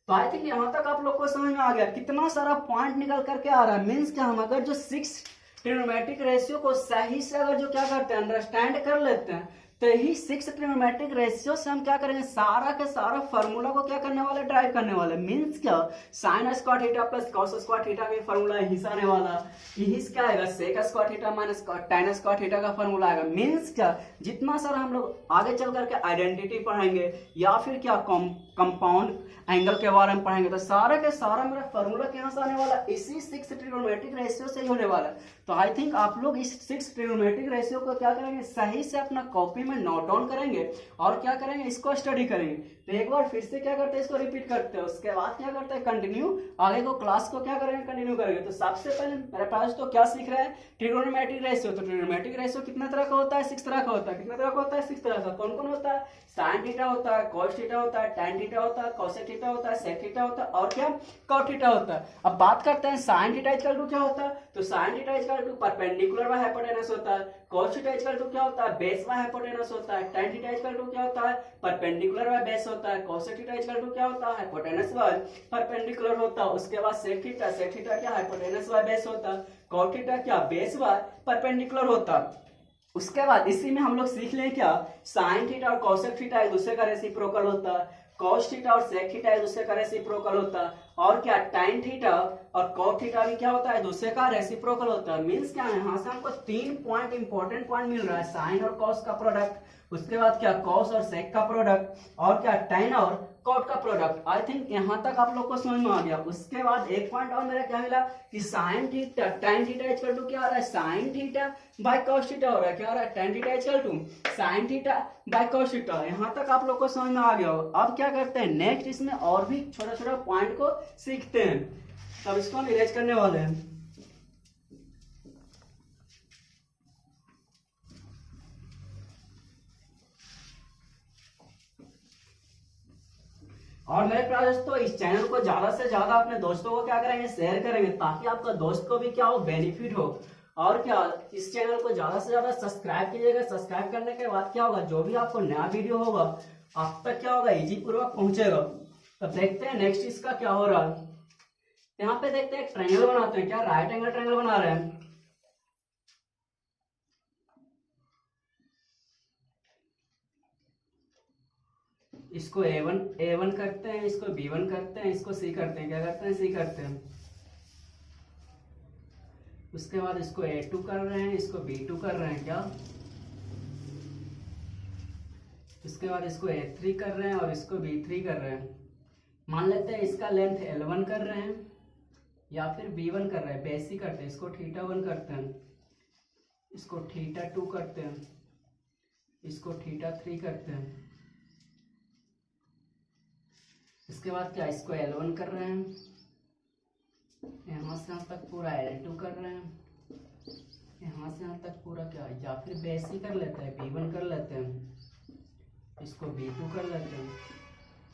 तो आई थिंक यहां तक आप लोग को समझ में आ गया, कितना सारा पॉइंट निकल करके आ रहा है। मीन्स क्या, हम अगर जो 6 ट्रिग्नोमेट्रिक रेशियो को सही से अगर जो क्या करते हैं, अंडरस्टैंड कर लेते हैं, तो यही 6 ट्रिग्नोमेट्रिक रेशियो से हम क्या करेंगे, सारा के सारा फार्मूला को क्या करने वाले, ड्राइव करने वाले। मींस क्या, sine square theta plus cos square theta का फार्मूला यही से आने वाला, यही क्या आएगा, sec square theta minus tan square theta का फार्मूला आएगा। मींस क्या, जितना सारा हम लोग आगे चल करके आइडेंटिटी पढ़ेंगे या फिर क्या कंपाउंड एंगल के बारे में पढ़ेंगे, तो सारा के सारा मेरा फार्मूला यहाँ से आने वाला, इसी 6 ट्रिग्नोमेट्रिक रेशियो से ही होने वाला। तो आई थिंक आप लोग इस 6 ट्रिग्नोमेट्रिक रेशियो को क्या करेंगे, सही से अपना कॉपी में नोट डाउन करेंगे और क्या करेंगे, इसको स्टडी करेंगे। तो एक बार फिर से क्या करते हैं, इसको रिपीट करते हैं, उसके बाद क्या करते हैं, कंटिन्यू आगे को क्लास को क्या करेंगे, कंटिन्यू करेंगे। तो सबसे पहले मेरे पास तो क्या सीख रहे हैं, ट्रिग्नोमेट्रिक रेशियो। तो ट्रिग्नोमेट्रिक रेशियो कितना तरह का होता है, 6 तरह का होता है। कितना तरह का होता है, 6 तरह का। कौन कौन होता है, साइन थीटा होता है, कॉस थीटा होता है, tan थीटा होता है, कोसेक थीटा होता है, सेक थीटा होता है, और क्या कॉट थीटा होता है। अब बात करते हैं साइन थीटा इक्वल टू क्या होता है, तो sine theta equal to perpendicular by hypotenuse होता है। कॉस थीटा इक्वल टू क्या होता है, बेस बाय हाइपोटेनस होता है। tan थीटा इक्वल टू क्या होता है, परपेंडिकुलर बाय बेस होता है। कोसेक थीटा इक्वल टू क्या होता है, हाइपोटेनस बाय परपेंडिकुलर होता है। उसके बाद सेक थीटा क्या हाइपोटेनस बाय बेस होता है। कॉट थीटा क्या बेस बाय परपेंडिकुलर होता है। उसके बाद इसी में हम लोग सीख लें क्या, साइन थीटा और कोसेक थीटा एक दूसरे का रेसिप्रोकल होता है, कॉस थीटा और सेक थीटा एक दूसरे का रेसिप्रोकल होता है, और क्या tan थीटा और कॉट थीटा भी क्या होता है, दूसरे का रेसिप्रोकल होता है। मींस क्या है, यहाँ से हमको 3 पॉइंट इंपॉर्टेंट पॉइंट मिल रहा है, साइन और कॉस का प्रोडक्ट, उसके बाद क्या कॉस और सेक का प्रोडक्ट, और क्या tan और कॉट का प्रोडक्ट। आई थिंक यहाँ तक आप लोग को समझ में आ गया। उसके बाद एक पॉइंट और मेरा क्या मिला कि sine theta tan theta equal to क्या आ रहा है, sine theta by cos theta हो रहा है। क्या हो रहा है, tan theta equal to sine theta by cos theta. यहाँ तक आप लोग को समझ में आ गया हो। अब क्या करते हैं, नेक्स्ट इसमें और भी छोटा छोटा पॉइंट को सीखते हैं, तब इसको हम इरेज करने वाले हैं। और मेरे प्यारे दोस्तों, इस चैनल को ज्यादा से ज्यादा अपने दोस्तों को क्या करेंगे, शेयर करेंगे, ताकि आपका दोस्त को भी क्या हो, बेनिफिट हो। और क्या इस चैनल को ज्यादा से ज्यादा सब्सक्राइब कीजिएगा। सब्सक्राइब करने के बाद क्या होगा, जो भी आपको नया वीडियो होगा आप तक क्या होगा, इजी पूर्वक पहुंचेगा। अब देखते हैं नेक्स्ट इसका क्या हो रहा है। यहाँ पे देखते हैं ट्रायंगल बनाते हैं, क्या राइट एंगल ट्रायंगल बना रहे हैं। इसको A1 करते हैं, इसको B1 करते हैं, इसको C करते हैं, क्या करते हैं, C करते हैं। उसके बाद इसको A2 कर रहे हैं, इसको B2 कर रहे हैं क्या। इसके बाद इसको A3 कर रहे हैं और इसको B3 कर रहे हैं। मान लेते हैं इसका लेंथ L1 कर रहे हैं या फिर B1 कर रहे हैं, बेसिक करते हैं, इसको θ1 करते हैं, इसको θ2 करते हैं, इसको θ3 करते हैं। इसके बाद क्या, इसको L1 कर रहे हैं, यहाँ से यहाँ तक पूरा L2 कर रहे हैं, यहाँ से यहाँ तक पूरा क्या, या फिर बेसिक कर लेते हैं, B1 कर लेते हैं, इसको B2 कर लेते हैं,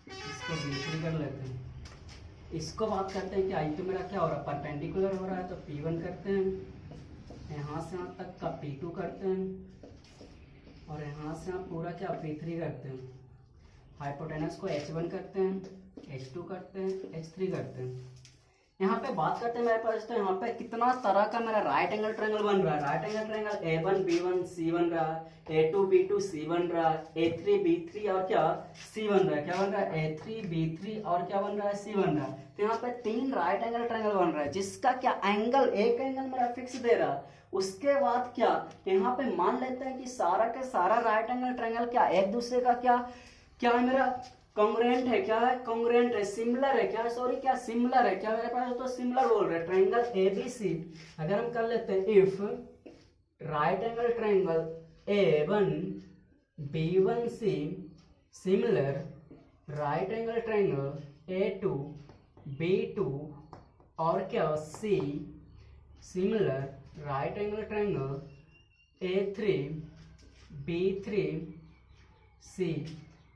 इसको B3 कर लेते हैं। इसको बात करते हैं कि आई तो मेरा क्या हो रहा है, परपेंडिकुलर हो रहा है, तो P1 करते हैं, यहाँ से यहाँ तक का P2 करते हैं और यहाँ से यहाँ पूरा क्या P3 करते हैं। हाइपोटेनस को H1 करते हैं, H2 करते हैं, H3 करते हैं। यहाँ पे बात करते हैं मेरे पास, तो यहाँ पे कितना तरह का मेरा राइट एंगल ट्रायंगल बन रहा है। Right angle triangle A1 B1 C बन रहा है, A2 B2 C बन रहा है, A3 B3 और क्या C बन रहा है। क्या बन रहा है, A3 B3 और क्या बन रहा है, C बन रहा है। तो यहाँ पे 3 राइट एंगल ट्रायंगल बन रहा है, जिसका क्या एंगल, एक एंगल मेरा फिक्स दे रहा है। उसके बाद क्या, यहाँ पे मान लेते हैं कि सारा का सारा राइट एंगल ट्रायंगल क्या एक दूसरे का क्या क्या है, मेरा कॉन्ग्रुएंट है, क्या है, कॉन्ग्रुएंट है, सिमिलर है, क्या सॉरी क्या सिमिलर है, क्या मेरे पास तो सिमिलर बोल रहे हैं। ट्रायंगल ABC अगर हम कर लेते हैं, if right angle triangle A1 B1C similar right angle triangle A2 B2 और क्या C similar right angle triangle A3 B3 C।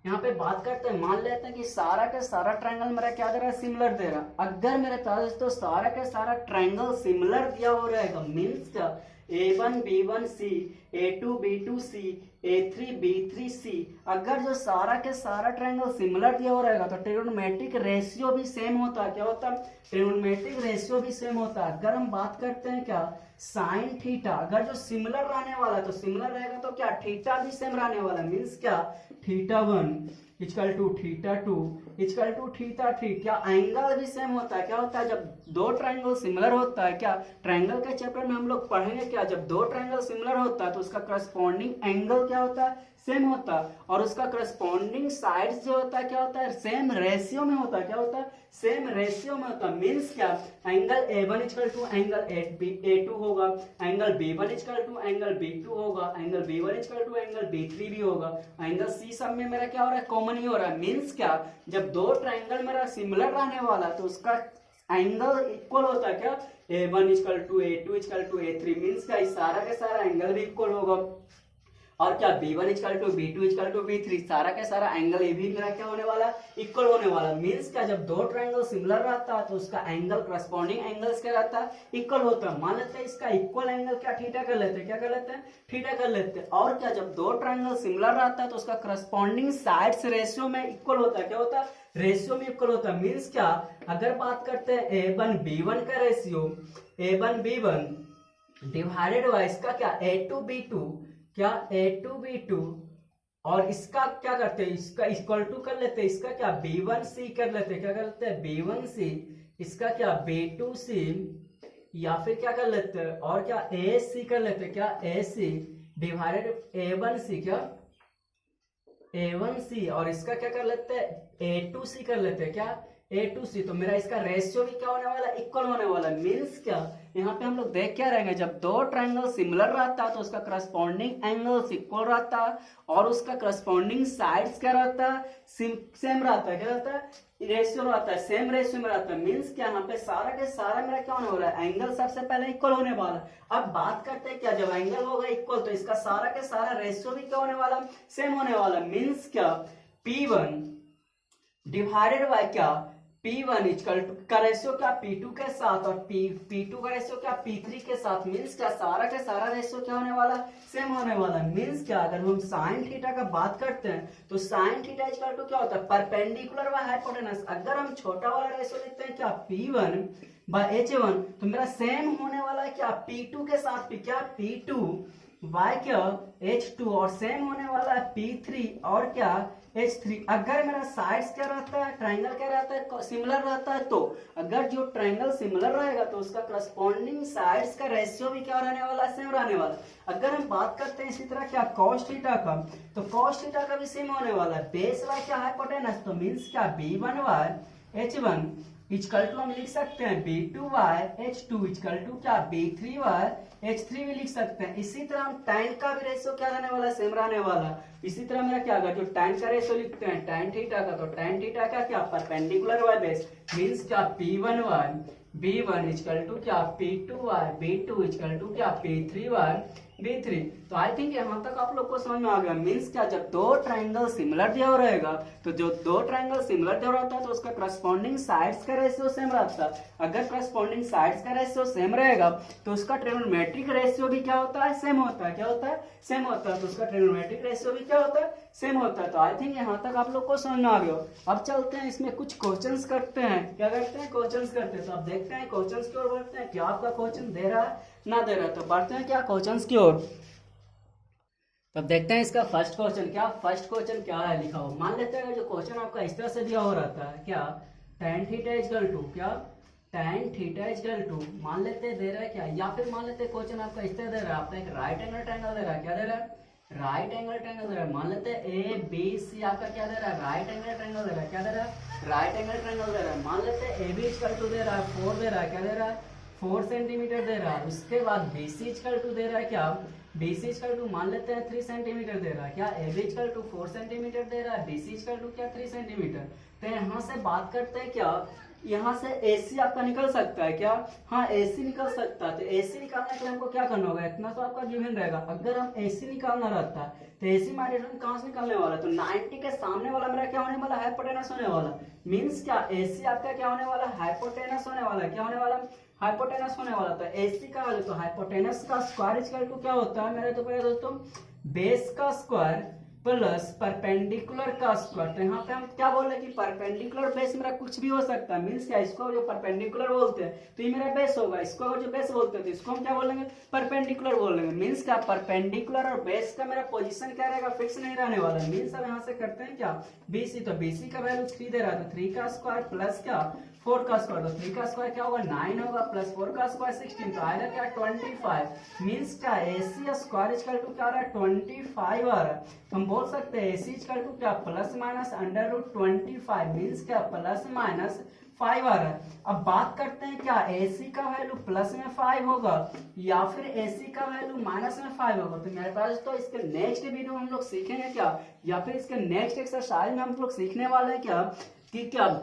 यहाँ पे बात करते हैं, मान लेते हैं कि सारा का सारा ट्रायंगल मेरा क्या दे रहा है, सिमिलर दे रहा है। अगर मेरे पास तो सारा का सारा ट्रायंगल सिमिलर दिया हो रहेगा, मीन्स क्या, A1 B1 C A2 B2 C A3 B3 C। अगर जो सारा के सारा ट्रायंगल सिमिलर दिया हो रहेगा तो ट्रिग्नोमेट्रिक रेशियो भी सेम होता है। क्या होता है, ट्रिग्नोमेट्रिक रेशियो भी सेम होता है। अगर हम बात करते हैं क्या, साइन थीटा, अगर जो सिमिलर रहने वाला है तो सिमिलर रहेगा तो क्या थीटा भी सेम रहने वाला, मीन्स क्या θ1 इक्वल टू θ2 इक्वल टू θ3। क्या एंगल भी सेम होता है। क्या होता है, जब दो ट्रायंगल सिमिलर होता है, क्या ट्रायंगल के चैप्टर में हम लोग पढ़ेंगे, क्या जब दो ट्रायंगल सिमिलर होता है तो उसका करस्पॉन्डिंग एंगल क्या होता है, सेम होता है, और उसका करस्पॉन्डिंग साइड्स जो होता है क्या होता है, सेम रेशियो में होता है। क्या होता है, सेम रेशियो में होता है। मीन्स क्या, angle A1 equal to angle A2 होगा, angle B1 equal to angle B2 होगा, angle B1 equal to angle B3 भी होगा, एंगल C सब में मेरा क्या हो रहा है, कॉमन ही हो रहा है। मीन्स क्या, जब दो ट्रायंगल मेरा सिमिलर रहने वाला है तो उसका एंगल इक्वल होता है। क्या A1 equal to A2 equal to A3, मीन्स क्या सारा का सारा एंगल भी इक्वल होगा। और क्या B1 equal to B2 equal to B3, सारा का सारा एंगल ये भी मेरा क्या होने वाला, इक्वल होने वाला। मीन्स क्या, जब दो ट्रायंगल सिमिलर रहता है तो उसका एंगल करस्पॉन्डिंग एंगल्स क्या रहता है, इक्वल होता है। मान लेते हैं इसका इक्वल एंगल क्या थीटा कर लेते हैं, क्या कर लेते हैं, थीटा कर लेते हैं। और क्या, जब दो ट्रायंगल सिमिलर रहता है तो उसका करस्पॉन्डिंग साइड्स रेशियो में इक्वल होता है। क्या होता है, रेशियो में इक्वल होता है। मीन्स क्या, अगर बात करते हैं A1 B1 का ratio, A1 B1 divided by इसका क्या A2 B2, क्या A2 B2, और इसका क्या करते हैं, इसका इक्वल टू कर लेते हैं, इसका क्या B1C कर लेते हैं, क्या कर लेते हैं B1C, इसका क्या B2C, या फिर क्या कर लेते हैं, और क्या AC कर लेते हैं, क्या AC डिवाइडेड A1C, क्या A1C, और इसका क्या कर लेते हैं A2C कर लेते हैं, क्या A2C। तो मेरा इसका रेशियो भी क्या होने वाला, इक्वल होने वाला। मीन्स क्या, यहाँ पे हम लोग देख क्या रहेंगे, जब दो ट्रायंगल सिमिलर रहता है तो उसका करस्पॉन्डिंग एंगल्स इक्वल रहता है और उसका करस्पॉन्डिंग साइड्स क्या रहता है, सेम रहता है। क्या रहता है, रेशियो रहता है, सेम रेशियो में रहता है। मीन्स क्या, यहाँ पे सारा के सारा मेरा क्या होने वाला है, एंगल सबसे पहले इक्वल होने वाला। अब बात करते हैं क्या, जब एंगल होगा इक्वल तो इसका सारा के सारा रेशियो भी क्या होने वाला, सेम होने वाला। मीन्स क्या, P1 डिवाइडेड बाय क्या P1 इक्वल टू का रेशियो क्या P2 के साथ और P2 का रेशियो क्या P3 के साथ, मीन्स क्या सारा का सारा रेशियो क्या होने वाला, सेम होने वाला। मीन्स क्या अगर हम साइन थीटा का बात करते हैं तो साइन थीटा इक्वल टू क्या होता है, परपेंडिकुलर बाय हाइपोटेनस। अगर हम छोटा वाला रेशियो लिखते हैं क्या P1 बाय H1 तो मेरा सेम होने वाला है क्या P2 के साथ भी, क्या P2 y क्या H2 और सेम होने वाला है P3 और क्या H3। अगर मेरा साइड्स क्या रहता है, ट्रायंगल क्या रहता है, सिमिलर रहता है, तो अगर जो ट्रायंगल सिमिलर रहेगा तो उसका करस्पॉन्डिंग साइड्स का रेशियो भी क्या रहने वाला है, सेम रहने वाला। अगर हम बात करते हैं इसी तरह क्या cos थीटा का, तो cos थीटा का भी सेम होने वाला है। बेस y क्या हाइपोटेनस, तो मींस क्या B1y H1 इक्वल टू हम लिख सकते हैं B2y H2 इक्वल टू क्या B3y H3 भी लिख सकते हैं। इसी तरह हम tan का भी रेशियो क्या रहने वाला है, सेम रहने वाला। इसी तरह मेरा क्या होगा, जो tan का रेशियो लिखते हैं tan थीटा का, तो tan थीटा का क्या परपेंडिकुलर y बेस, मींस क्या P1y B1 इक्वल टू क्या P2y B2 इक्वल टू क्या P3y B3। तो आई थिंक यहाँ तक आप लोग को समझ में आ गया। मीन्स क्या जब दो ट्रायंगल सिमिलर दिया रहेगा तो जो दो ट्रायंगल सिमिलर दिया रहता है तो उसका करस्पॉन्डिंग साइड्स का रेशियो सेम रहता है। अगर करस्पॉन्डिंग साइड्स का रेशियो सेम रहेगा तो उसका ट्रिग्नोमेट्रिक रेशियो भी क्या होता है, सेम होता है। क्या होता है, सेम होता है। तो उसका ट्रिग्नोमेट्रिक रेशियो भी क्या होता है, सेम होता है। तो आई थिंक यहाँ तक आप लोग को समझ में आ गया। अब चलते हैं इसमें कुछ क्वेश्चंस करते हैं। क्या करते हैं, क्वेश्चंस करते हैं। तो अब देखते हैं क्वेश्चंस की ओर बढ़ते हैं, क्या आपका क्वेश्चन दे रहा है ना दे रहा है। तो बढ़ते हैं क्या क्वेश्चंस की ओर। तब देखते हैं इसका फर्स्ट क्वेश्चन क्या, फर्स्ट क्वेश्चन क्या है लिखा हो। मान लेते हैं जो क्वेश्चन आपका इस तरह से दिया हो रहता है क्या tan थीटा इक्वल टू क्या tan थीटा इक्वल टू मान लेते हैं दे रहा है क्या, या फिर मान लेते हैं क्वेश्चन आपका इस तरह दे रहा है, आपका एक राइट एंगल ट्रायंगल दे रहा है। क्या दे रहा है, राइट एंगल ट्रायंगल दे रहा है। मान लेते हैं ए बी सी आपका क्या दे रहा है, राइट एंगल ट्रायंगल दे रहा है। क्या दे रहा है, राइट एंगल ट्रायंगल दे रहा है। मान लेते हैं ए बी इक्वल टू दे रहा है 4 दे रहा है। क्या दे रहा है, 4 सेंटीमीटर दे रहा है। उसके बाद बी सी इक्वल टू दे रहा है क्या, बी सी इक्वल टू मान लेते हैं 3 सेंटीमीटर दे रहा है। क्या A B equal to 4 centimetre दे रहा है, बी सी इक्वल टू क्या 3 सेंटीमीटर। तो यहाँ से बात करते हैं क्या, यहाँ से AC आपका निकल सकता है क्या, हाँ AC निकल सकता है। तो AC निकालने के लिए हमको क्या करना होगा, इतना तो आपका गिवन रहेगा। अगर हम AC निकालना रहता है तो AC माइनस कहाँ से निकालने वाला, तो 90 के सामने वाला मेरा क्या होने वाला, हाइपोटेनस होने वाला। मीन्स क्या AC आपका क्या होने वाला, हाइपोटेनस होने वाला। क्या होने वाला, हाइपोटेनस होने वाला। तो AC का वैल्यू तो हाइपोटेनस का स्क्वायर इक्वल टू क्या होता है मेरे तो प्यारे दोस्तों, बेस का स्क्वायर प्लस परपेंडिकुलर का स्क्वायर। तो यहाँ पे हम क्या बोल रहे हैं कि परपेंडिकुलर बेस मेरा कुछ भी हो सकता है। मीन्स क्या, इसको जो परपेंडिकुलर बोलते हैं तो ये मेरा बेस होगा, इसको अगर जो बेस बोलते हैं तो इसको हम क्या बोलेंगे, परपेंडिकुलर बोलेंगे। मीन्स क्या, परपेंडिकुलर और बेस का मेरा पोजीशन क्या रहेगा, फिक्स नहीं रहने वाला। मीन्स अब यहाँ से करते हैं क्या BC, तो BC का वैल्यू 3 दे रहा है, तो 3 का स्क्वायर प्लस क्या 4 का स्क्वायर। तो 3 का स्क्वायर क्या होगा 9 होगा, प्लस 4 का स्क्वायर 16, तो आएगा क्या 25। मीन्स क्या AC स्क्वायर इक्वल टू क्या आ रहा है 25 आ रहा है। तो हम बोल सकते हैं AC इक्वल टू क्या plus minus under root 25। Means क्या प्लस माइनस 5 आ रहा है। अब बात करते हैं क्या AC का वैल्यू प्लस में 5 होगा या फिर AC का वैल्यू माइनस में 5 होगा। तो मेरे पास तो इसके नेक्स्ट वीडियो हम लोग सीखेंगे क्या, या फिर इसके नेक्स्ट एक्सरसाइज में हम लोग सीखने वाले हैं क्या कि क्या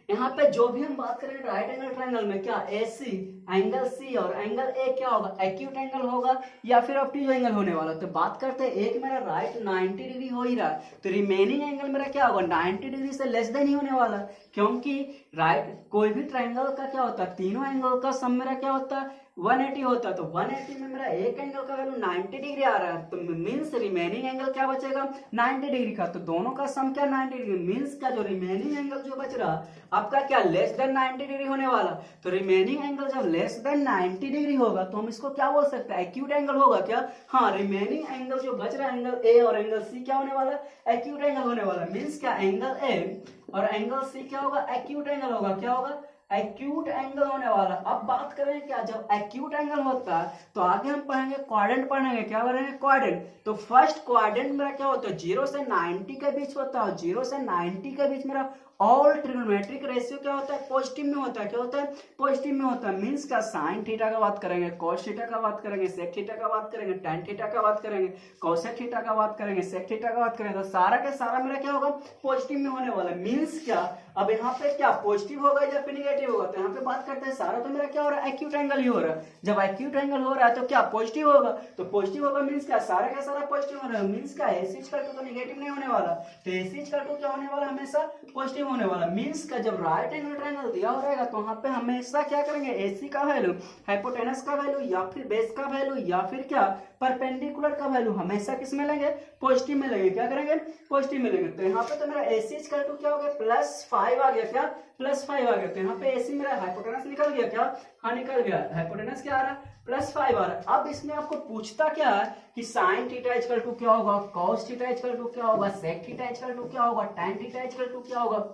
यहाँ पे जो भी हम बात करें राइट एंगल ट्रायंगल में क्या AC एंगल C और एंगल A क्या होगा, एक्यूट एंगल होगा या फिर ऑब्ट्यूज एंगल होने वाला। तो बात करते हैं एक मेरा राइट 90 डिग्री हो ही रहा है, तो रिमेनिंग एंगल मेरा क्या होगा 90 डिग्री से लेस देन ही होने वाला, क्योंकि राइट कोई भी ट्रायंगल का क्या होता है, तीनों एंगल का सम मेरा क्या होता है 180 होता है। तो 180 में मेरा एक एंगल का वैल्यू 90 डिग्री आ रहा है, तो मीन्स रिमेनिंग एंगल क्या बचेगा 90 डिग्री का। तो दोनों का सम क्या 90 डिग्री, मीन्स का जो रिमेनिंग एंगल जो बच रहा आपका क्या लेस देन 90 डिग्री होने वाला। तो रिमेनिंग एंगल जब लेस देन 90 डिग्री होगा तो हम इसको क्या बोल सकते हैं, एक्यूट एंगल होगा क्या। हाँ, रिमेनिंग एंगल जो बच रहा है एंगल A और एंगल C क्या होने वाला, एक्यूट एंगल होने वाला। मीन्स क्या एंगल A और एंगल C क्या होगा, एक्यूट एंगल होगा। क्या होगा, एक्यूट एंगल होने वाला। अब बात करें क्या, जब एक्यूट एंगल होता है तो आगे हम पढ़ेंगे क्वाड्रेंट पढ़ेंगे। क्या पढ़ेंगे, क्वाड्रेंट। तो फर्स्ट क्वाड्रेंट मेरा क्या होता है 0 से 90 के बीच होता है, 0 से 90 के बीच मेरा ऑल ट्रिग्नोमेट्रिक रेशियो क्या होता है, पॉजिटिव में होता है। क्या होता है, पॉजिटिव में होता है। मीन्स का साइन थीटा का बात करेंगे, कॉस थीटा का बात करेंगे, सेक थीटा का बात करेंगे, टैन थीटा का बात करेंगे, कोसेक थीटा का बात करेंगे, सेक थीटा का बात करेंगे, तो सारा का सारा मेरा क्या होगा पॉजिटिव में होने वाला। मीन्स क्या, अब यहाँ पे क्या पॉजिटिव होगा या फिर निगेटिव होगा, तो यहाँ पे बात करते हैं सारा तो मेरा क्या हो रहा है एक्यूट एंगल ही हो रहा है। जब एक्यूट एंगल हो रहा है तो क्या पॉजिटिव होगा, तो पॉजिटिव होगा मीन्स क्या सारा का सारा पॉजिटिव हो रहा है, मीन्स क्या AC इक्वल टू तो निगेटिव नहीं होने वाला, तो AC इक्वल टू क्या होने वाला हमेशा पॉजिटिव होने वाला। मीन्स का जब राइट एंगल ट्रायंगल दिया हो रहेगा तो वहां पे हमेशा क्या करेंगे AC का वैल्यू, हाइपोटेनस का वैल्यू या फिर बेस का वैल्यू या फिर क्या परपेंडिकुलर का वैल्यू हमेशा किस में लेंगे पॉजिटिव में लेंगे, क्या करेंगे पॉजिटिव में लेंगे। तो यहाँ पे तो मेरा AC इक्वल टू क्या हो गया +5 आ गया, क्या +5 आ गया, तो यहाँ पे AC मेरा हाइपोटेनस निकल गया, क्या हाँ निकल गया, हाइपोटेनस क्या आ रहा है +5 आ रहा है। अब इसमें आपको पूछता क्या है कि साइन थीटा इक्वल टू क्या होगा, कॉस थीटा इक्वल टू क्या होगा, सेक थीटा इक्वल टू क्या होगा, टैन थीटा इक्वल टू क्या होगा,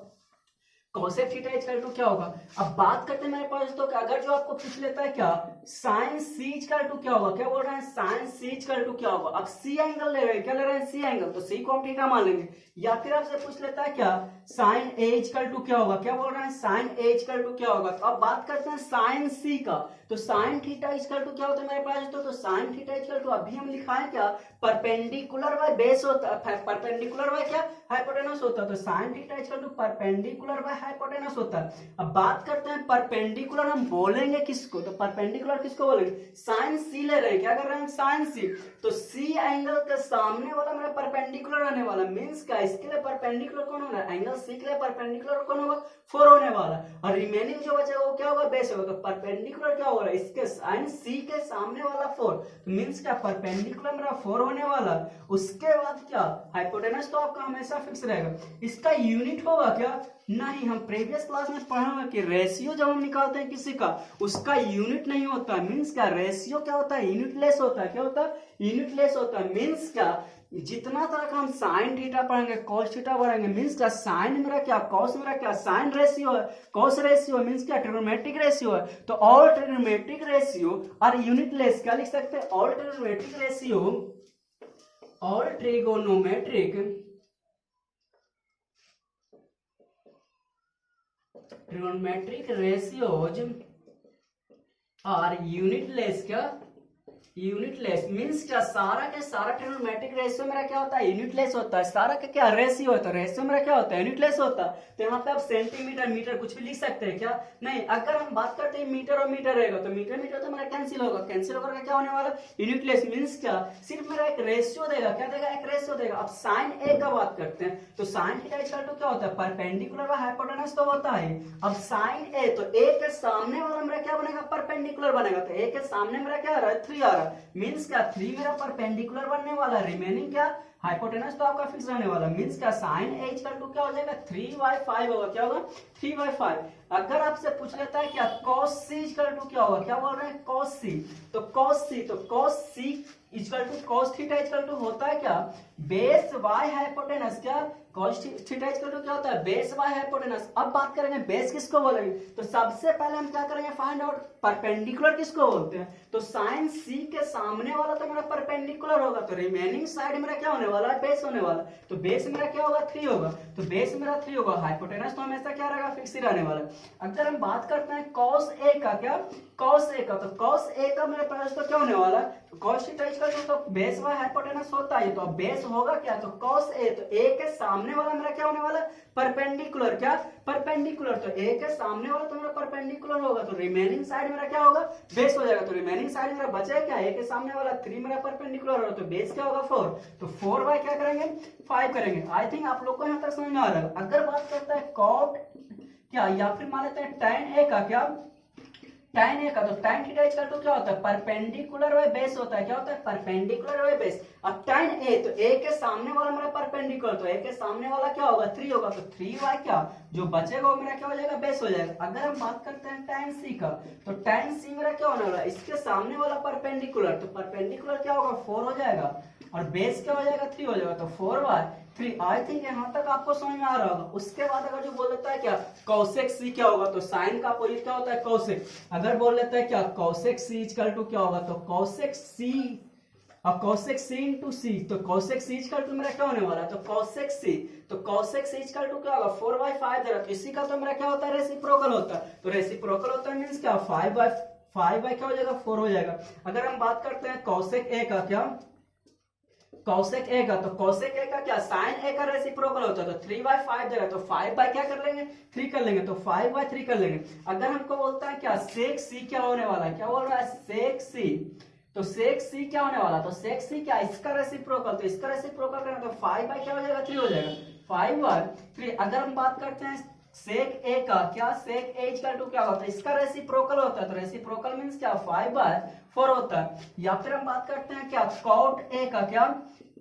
कोसेक थीटा इक्वल टू क्या होगा। अब बात करते हैं मेरे पास तो अगर जो आपको पूछ लेता है क्या साइन सी इक्वल टू क्या होगा, क्या बोल रहे हैं साइन सी इक्वल टू क्या होगा। अब सी एंगल ले रहे हैं, क्या ले रहे हैं सी एंगल, तो सी को हम थीटा मान लेंगे। या फिर आपसे पूछ लेता है क्या साइन ए इक्वल टू क्या होगा, क्या बोल रहे हैं साइन ए इक्वल टू क्या होगा। तो अब बात करते हैं साइन सी का, तो साइन थीटा इक्वल टू क्या होता है मेरे पास तो साइन थीटा इक्वल टू अभी हम लिखा है क्या परपेंडिकुलर बाय बेस होता है, परपेंडिकुलर बाय क्या हाइपोटेनस होता है, तो sine theta equal to perpendicular by hypotenuse होता है। अब बात करते हैं परपेंडिकुलर हम बोलेंगे किसको, तो परपेंडिकुलर किसको बोलेंगे साइन सी ले रहे हैं, क्या कर रहे हैं साइन सी, तो सी एंगल के सामने वाला मेरा परपेंडिकुलर आने वाला, मींस क्या इसके लिए परपेंडिकुलर कौन होगा एंगल सी के लिए परपेंडिकुलर कौन होगा 4 होने वाला, और रिमेनिंग जो बचेगा वो क्या होगा बेस होगा, तो परपेंडिकुलर क्या हो रहा है इसके साइन सी के सामने वाला 4, तो मींस क्या परपेंडिकुलर मेरा 4 होने वाला। उसके बाद क्या हाइपोटेनस तो आपका हमेशा फिक्स रहेगा, इसका यूनिट होगा क्या नहीं, हम प्रीवियस क्लास में पढ़ा हुआ कि रेशियो जब हम निकालते हैं किसी का उसका यूनिट नहीं होता, मींस क्या रेशियो क्या होता है यूनिटलेस होता है, क्या होता है यूनिटलेस होता है। मींस क्या जितना तरह का हम साइन थीटा पढ़ेंगे कॉस थीटा पढ़ेंगे, मींस क्या साइन मेरा क्या कॉस मेरा क्या साइन रेशियो है, कॉस रेशियो मींस क्या ट्रिग्नोमेट्रिक रेशियो है, तो ऑल ट्रिग्नोमेट्रिक रेशियो और यूनिटलेस क्या लिख सकते हैं all trigonometric ratio, all trigonometric ratios और यूनिटलेस, क्या यूनिटलेस मींस क्या सारा के सारा ट्रिग्नोमेट्रिक रेशियो मेरा क्या होता है यूनिटलेस होता है, सारा का क्या रेशियो होता है रेशियो मेरा क्या होता है यूनिटलेस होता है। तो यहाँ पे आप सेंटीमीटर मीटर कुछ भी लिख सकते हैं क्या नहीं, अगर हम बात करते हैं मीटर और मीटर रहेगा तो मीटर मीटर तो मेरा कैंसिल होगा, कैंसिल होकर क्या होने वाला यूनिटलेस, मींस क्या सिर्फ मेरा एक रेशियो देगा, क्या देगा एक रेशियो देगा। अब साइन ए का बात करते हैं तो साइन थीटा इक्वल टू क्या होता है परपेंडिकुलर बाय हाइपोटेनस तो होता है। अब साइन ए तो ए के सामने वाला मेरा क्या बनेगा परपेंडिकुलर बनेगा, तो ए के सामने मेरा क्या आ रहा है 3 आ रहा है, मींस क्या 3 मेरा परपेंडिकुलर बनने वाला, रिमेनिंग क्या हाइपोटेनस तो आपका फिक्स रहने वाला, मींस क्या साइन ए इक्वल टू क्या हो जाएगा 3/5 होगा, क्या होगा 3/5। अगर आपसे पूछ लेता है क्या cos c इक्वल टू क्या होगा, क्या बोल रहे हैं cos c, तो cos c equal to cos theta equal to होता है क्या बेस बाय हाइपोटेनस, क्या cos थीटा इक्वल टू क्या होता है बेस बाय हाइपोटेनस। अब बात करेंगे बेस किसको बोलेंगे, तो सबसे पहले हम क्या करेंगे फाइंड आउट परपेंडिकुलर किसको बोलते हैं, तो साइन c के सामने वाला तो मेरा परपेंडिकुलर होगा, तो रिमेनिंग साइड मेरा क्या होने वाला है बेस होने वाला, तो बेस मेरा क्या होगा 3 होगा, तो बेस मेरा 3 होगा, हाइपोटेनस तो हमेशा क्या रहेगा फिक्स ही रहने वाला। अगर हम बात करते हैं cos a का, क्या cos a का, तो cos a का मेरे पास तो क्या होने वाला है cos थीटा इक्वल टू तो बेस बाय हाइपोटेनस होता है, तो अब बेस होगा क्या तो cos a, तो a के सामने वाला मेरा क्या होने वाला परपेंडिकुलर, क्या परपेंडिकुलर, तो a के सामने वाला तो मेरा परपेंडिकुलर होगा, तो रिमेनिंग साइड मेरा क्या होगा बेस हो जाएगा, तो रिमेनिंग साइड मेरा बचेगा क्या a के सामने वाला 3 मेरा परपेंडिकुलर होगा, तो बेस क्या होगा 4, तो 4 बाय क्या करेंगे 5 करेंगे। आई थिंक आप लोग को यहाँ तक समझ में आ रहा है। अगर बात करता है cot क्या या फिर मान लेते हैं tan a का, क्या tan a का, तो tan थीटा इक्वल टू क्या होता है परपेंडिकुलर बाय बेस होता है, क्या होता है परपेंडिकुलर बाय बेस। अब tan a तो a के सामने वाला मेरा परपेंडिकुलर, तो a के सामने वाला क्या होगा 3 होगा, तो 3 बाय क्या जो बचेगा वो मेरा क्या हो जाएगा बेस हो जाएगा। अगर हम बात करते हैं tan c का, तो tan c मेरा क्या होने वाला इसके सामने वाला परपेंडिकुलर, तो परपेंडिकुलर क्या होगा 4 हो जाएगा और बेस क्या हो जाएगा 3 हो जाएगा, तो 4/3। आई थिंक यहाँ तक आपको समझ में आ रहा होगा। उसके बाद अगर जो बोल देता है क्या cosec c क्या होगा, तो साइन का अपोजिट क्या होता है cosec। अगर बोल लेता है क्या cosec c इक्वल टू क्या होगा, तो cosec c और cosec c इंटू c, तो cosec c इक्वल टू मेरा क्या होने वाला है तो cosec c, तो cosec c इक्वल टू क्या होगा 4/5 दे रहा है, तो इसी का तो मेरा क्या होता है रेसिप्रोकल होता है, तो रेसिप्रोकल होता है मींस क्या 5/5 क्या हो जाएगा 4 हो जाएगा। अगर हम बात करते हैं cosec a का, क्या कौसेक ए का, तो कौसेक ए का क्या साइन ए का रेसिप्रोकल होता है, तो 3/5 देगा, तो 5 बाय क्या कर लेंगे 3 कर लेंगे, तो 5/3 कर लेंगे। अगर हमको बोलता है क्या सेक सी क्या होने वाला है, क्या बोल रहा है सेक सी, तो सेक सी क्या होने वाला, तो सेक सी क्या इसका रेसिप्रोकल, तो इसका रेसिप्रोकल करना तो 5 बाय क्या हो जाएगा 3 हो जाएगा, 5/3। अगर हम बात करते हैं सेक ए का, क्या सेक ए इक्वल टू क्या होता है इसका रेसिप्रोकल होता है, तो रेसिप्रोकल मींस क्या 5/4 होता है। या फिर हम बात करते हैं क्या कॉट ए का, क्या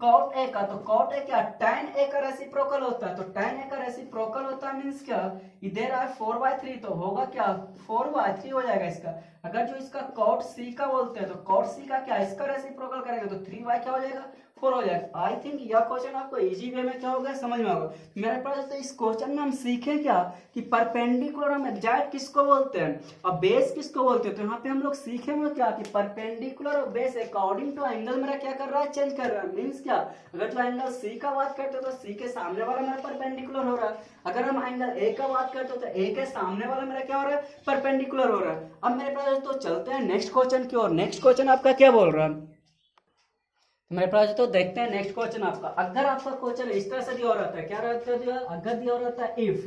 कॉट ए का, तो कॉट ए क्या tan ए का रेसिप्रोकल होता है, तो tan ए का रेसिप्रोकल होता है मींस क्या इधर आए 4/3, तो होगा क्या 4/3 हो जाएगा इसका। अगर जो इसका कॉट सी का बोलते हैं, तो कॉट सी का क्या इसका रेसिप्रोकल करेंगे, तो 3 क्या हो जाएगा 4 हो जाएगा। आई थिंक यह क्वेश्चन आपको इजी वे में क्या होगा समझ में होगा। मेरे पास तो इस क्वेश्चन में हम सीखे क्या कि परपेंडिकुलर हम एग्जैक्ट किसको बोलते हैं और बेस किसको बोलते हैं, तो यहाँ पे हम लोग सीखेंगे क्या कि परपेंडिकुलर और बेस अकॉर्डिंग टू एंगल मेरा क्या कर रहा है चेंज कर रहा है। मींस क्या अगर जो एंगल सी का बात करते हो तो सी के सामने वाला मेरा परपेंडिकुलर हो रहा है, अगर हम एंगल ए का बात करते हो तो ए के सामने वाला मेरा क्या हो रहा है परपेंडिकुलर हो रहा है। अब मेरे पास तो चलते हैं नेक्स्ट क्वेश्चन की ओर। नेक्स्ट क्वेश्चन आपका क्या बोल रहा है मेरे पास, तो देखते हैं नेक्स्ट क्वेश्चन आपका। अगर आपका क्वेश्चन इस तरह से दिया हो रहता है, क्या रहता है अगर दिया हो रहता है if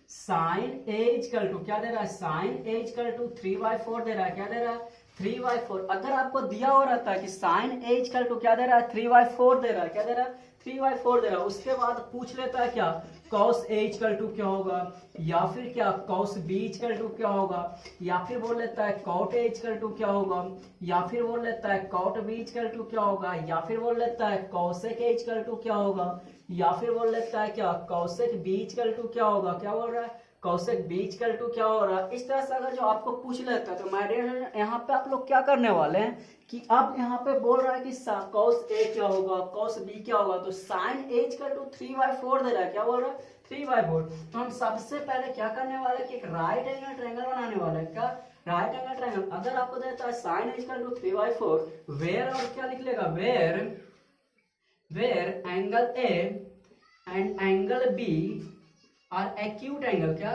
sine A equal to क्या दे रहा है साइन ए इक्वल टू 3/4 दे रहा है, क्या दे रहा है 3/4। अगर आपको दिया हो रहता है कि साइन ए इक्वल टू क्या दे रहा है 3/4 दे रहा है, क्या दे रहा है 3/4 दे रहा है, उसके बाद पूछ लेता है क्या कॉस ए इक्वल टू क्या होगा, या फिर क्या कॉस बी इक्वल टू क्या होगा, या फिर बोल लेता है कॉट ए इक्वल टू क्या होगा, या फिर बोल लेता है कॉट बी इक्वल टू क्या होगा, या फिर बोल लेता है कॉसेक ए इक्वल टू क्या होगा, या फिर बोल लेता है क्या कॉसेक बी इक्वल टू क्या होगा, क्या बोल रहा है कौशिक बी इक्वल टू क्या हो रहा है। इस तरह से अगर जो आपको पूछ लेता है तो माय डियर यहाँ पे आप लोग क्या करने वाले हैं कि अब यहाँ पे बोल रहा है कि कॉस ए क्या होगा कॉस बी क्या होगा, तो साइन ए इक्वल टू 3/4 दे रहा है, क्या बोल रहा है 3/4। तो हम सबसे पहले क्या करने वाले हैं कि एक राइट एंगल ट्रायंगल बनाने वाले हैं। क्या राइट एंगल ट्रायंगल अगर आपको देता है sine A equal to 3/4 where और क्या लिख लेगा where angle A and angle B और एक्यूट एंगल, क्या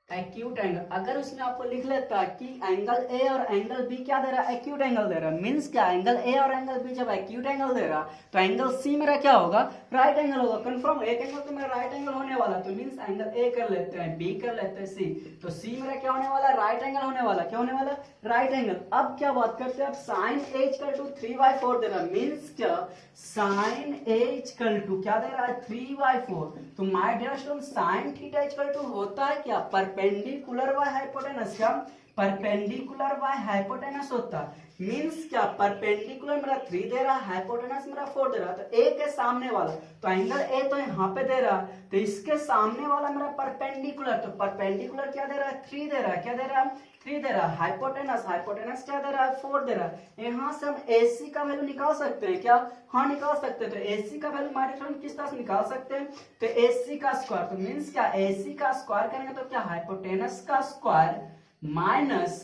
एक्यूट एंगल। अगर उसमें आपको लिख लेता है कि एंगल ए और एंगल बी क्या दे रहा है एक्यूट एंगल दे रहा है, मींस क्या एंगल ए और एंगल बी जब एक्यूट एंगल दे रहा तो एंगल सी मेरा क्या होगा राइट एंगल होगा। कंफर्म एक एंगल तो मेरा राइट एंगल होने वाला, तो मींस एंगल ए कर लेते हैं बी कर लेते हैं सी, तो सी मेरा क्या होने वाला राइट एंगल होने वाला, क्या होने वाला राइट एंगल। अब क्या बात करते हैं अब साइन ए इक्वल टू 3/4 दे रहा है, मींस क्या साइन ए इक्वल टू क्या दे रहा है 3/4। तो my dear student sine theta equal to होता है क्या परपेंडिकुलर बाय हाइपोटेनस, क्या परपेंडिकुलर बाय हाइपोटेनस होता है। मींस क्या परपेंडिकुलर मेरा 3 दे रहा है हाइपोटेनस मेरा 4 दे रहा है, तो ए के सामने वाला तो एंगल ए तो यहाँ पे दे रहा है, तो इसके सामने वाला मेरा परपेंडिकुलर, तो परपेंडिकुलर क्या दे रहा है 3 दे रहा है, क्या दे रहा है 3 दे रहा है। हाइपोटेनस क्या दे रहा है 4 दे रहा है। यहाँ से हम AC का वैल्यू निकाल सकते हैं, क्या हाँ निकाल सकते हैं। तो AC का वैल्यू हमारे हम किस तरह से निकाल सकते हैं, तो AC का स्क्वायर, तो मींस क्या AC का स्क्वायर करेंगे तो क्या हाइपोटेनस का स्क्वायर माइनस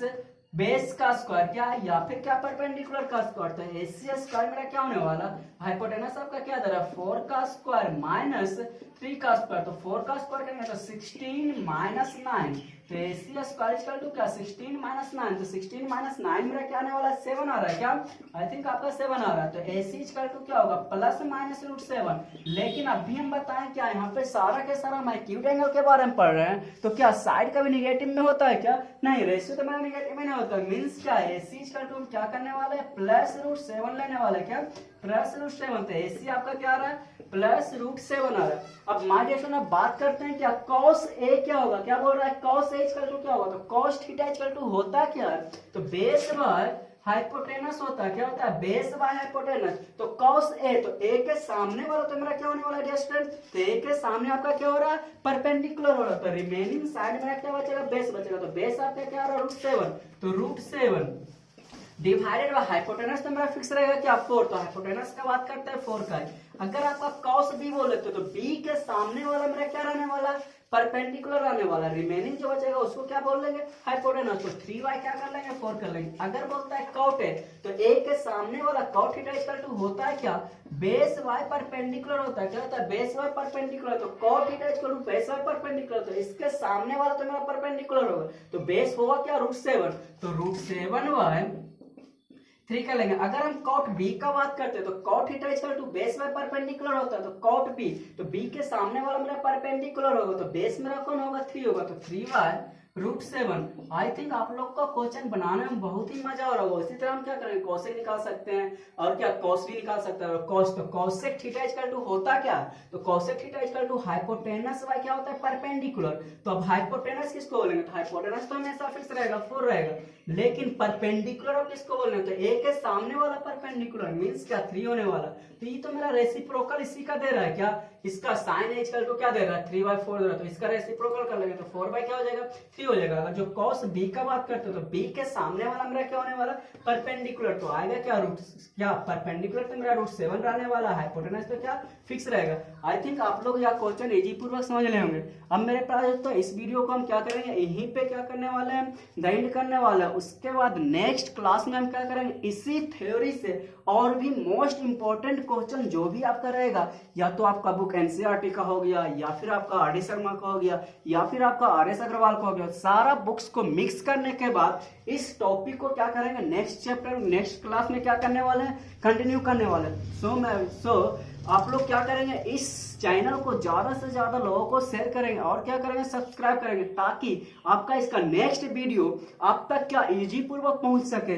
बेस का स्क्वायर, क्या या फिर क्या परपेंडिकुलर का स्क्वायर, तो AC स्क्वायर मेरा क्या होने वाला हाइपोटेनस आपका क्या दे रहा है 4 का स्क्वायर माइनस 3 का स्क्वायर, तो 4 का स्क्वायर करेंगे तो 16 माइनस 9, तो AC स्क्वायर इक्वल टू क्या 16 माइनस 9, तो 16 माइनस 9 मेरा क्या आने वाला है 7 आ रहा है, क्या आई थिंक आपका 7 आ रहा है। तो AC इक्वल टू क्या होगा प्लस माइनस √7। लेकिन अभी हम बताएं क्या यहाँ पे सारा के सारा हम एक्यूट एंगल के बारे में पढ़ रहे हैं, तो क्या साइड का भी निगेटिव में होता है, क्या नहीं रेशियो तो मेरा निगेटिव में नहीं होता। मींस क्या AC इक्वल टू हम क्या करने वाले हैं प्लस √7 लेने वाले, क्या प्लस √7, तो AC आपका क्या आ रहा है प्लस √7 आ रहा है। अब मान लीजिए अब बात करते हैं क्या cos A क्या होगा, क्या बोल रहा है cos A इक्वल टू क्या होगा, तो cos थीटा इक्वल टू होता क्या है, तो बेस बाय हाइपोटेनस होता है, क्या होता है बेस बाय हाइपोटेनस। तो cos A तो A के सामने वाला तो मेरा क्या होने वाला है स्टूडेंट, तो A के सामने आपका क्या हो रहा है परपेंडिकुलर हो रहा है, तो रिमेनिंग साइड मेरा क्या बचेगा बेस बचेगा, तो बेस आपका क्या आ रहा है √7, तो √7 डिवाइडेड बाय हाइपोटेनस तो मेरा फिक्स रहेगा क्या 4, तो हाइपोटेनस का बात करते हैं 4 का। अगर आपका cos B बोले तो B के सामने वाला मेरा क्या रहने वाला परपेंडिकुलर रहने वाला, रिमेनिंग जो बचेगा उसको क्या बोल लेंगे हाइपोटेनस, तो 3y क्या कर लेंगे 4 कर लेंगे। अगर बोलता है cot A तो A के सामने वाला cot थीटा इक्वल टू होता है क्या बेस y परपेंडिकुलर होता है, क्या होता है बेस y परपेंडिकुलर, तो cot theta equal to base y perpendicular, तो इसके सामने वाला तो मेरा परपेंडिकुलर होगा, तो बेस होगा क्या √7, तो √7y 3 का लेंगे। अगर हम कॉट बी का बात करते हैं तो cot theta equal to base by perpendicular होता है, तो कॉट बी, तो बी के सामने वाला मेरा परपेंडिकुलर होगा, तो बेस मेरा कौन होगा 3 होगा, तो 3y√7। आई थिंक आप लोग का क्वेश्चन बनाने में बहुत ही मजा आ रहा होगा। इसी तरह हम क्या करेंगे, कॉसेक निकाल सकते हैं और क्या कॉस भी निकाल सकते हैं। और कॉस, तो कॉसेक थीटा इक्वल टू होता क्या, तो cosec theta equal to hypotenuse by क्या होता है, परपेंडिकुलर। तो अब हाइपोटेनस किसको बोलेंगे, तो हाइपोटेनस तो हमेशा फिक्स रहेगा 4 रहेगा, लेकिन परपेंडिकुलर किसको बोलेंगे, तो ए के सामने वाला परपेंडिकुलर मींस क्या 3 होने वाला। तो ये तो मेरा रेसिप्रोकल इसी का दे रहा है, क्या इसका साइन ए इक्वल टू क्या दे रहा है 3/4 दे रहा है, तो इसका रेसिप्रोकल कर लेंगे तो 4 बाय क्या हो जाएगा 3 हो जाएगा। अगर जो कॉस बी का बात करते हो तो बी के सामने वाला मेरा क्या होने वाला, परपेंडिकुलर, तो आएगा क्या रूट, क्या परपेंडिकुलर तो मेरा √7 रहने वाला है, हाइपोटेनस तो क्या फिक्स रहेगा। आई थिंक आप लोग यह क्वेश्चन इजी पूर्वक समझ ले होंगे। अब मेरे पास तो इस वीडियो को हम क्या करेंगे, यहीं पे क्या करने वाले हैं, द एंड करने वाले हैं। उसके बाद नेक्स्ट क्लास में हम क्या करेंगे, इसी थ्योरी से और भी मोस्ट इंपॉर्टेंट क्वेश्चन जो भी आपका रहेगा, या तो आपका बुक एनसीईआरटी का हो गया, या फिर आपका आर.डी. शर्मा का हो गया, या फिर आपका आर.एस. अग्रवाल का हो गया, सारा बुक्स को मिक्स करने के बाद इस टॉपिक को क्या करेंगे, नेक्स्ट चैप्टर नेक्स्ट क्लास में क्या करने वाले हैं, कंटिन्यू करने वाले हैं। सो आप लोग क्या करेंगे, इस चैनल को ज्यादा से ज्यादा लोगों को शेयर करेंगे और क्या करेंगे, सब्सक्राइब करेंगे, ताकि आपका इसका नेक्स्ट वीडियो आप तक क्या इजी पूर्वक पहुंच सके।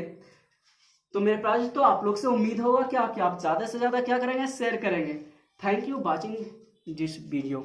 तो मेरे पास तो आप लोग से उम्मीद होगा कि आप ज्यादा से ज्यादा क्या करेंगे, शेयर करेंगे। Thank you watching this video.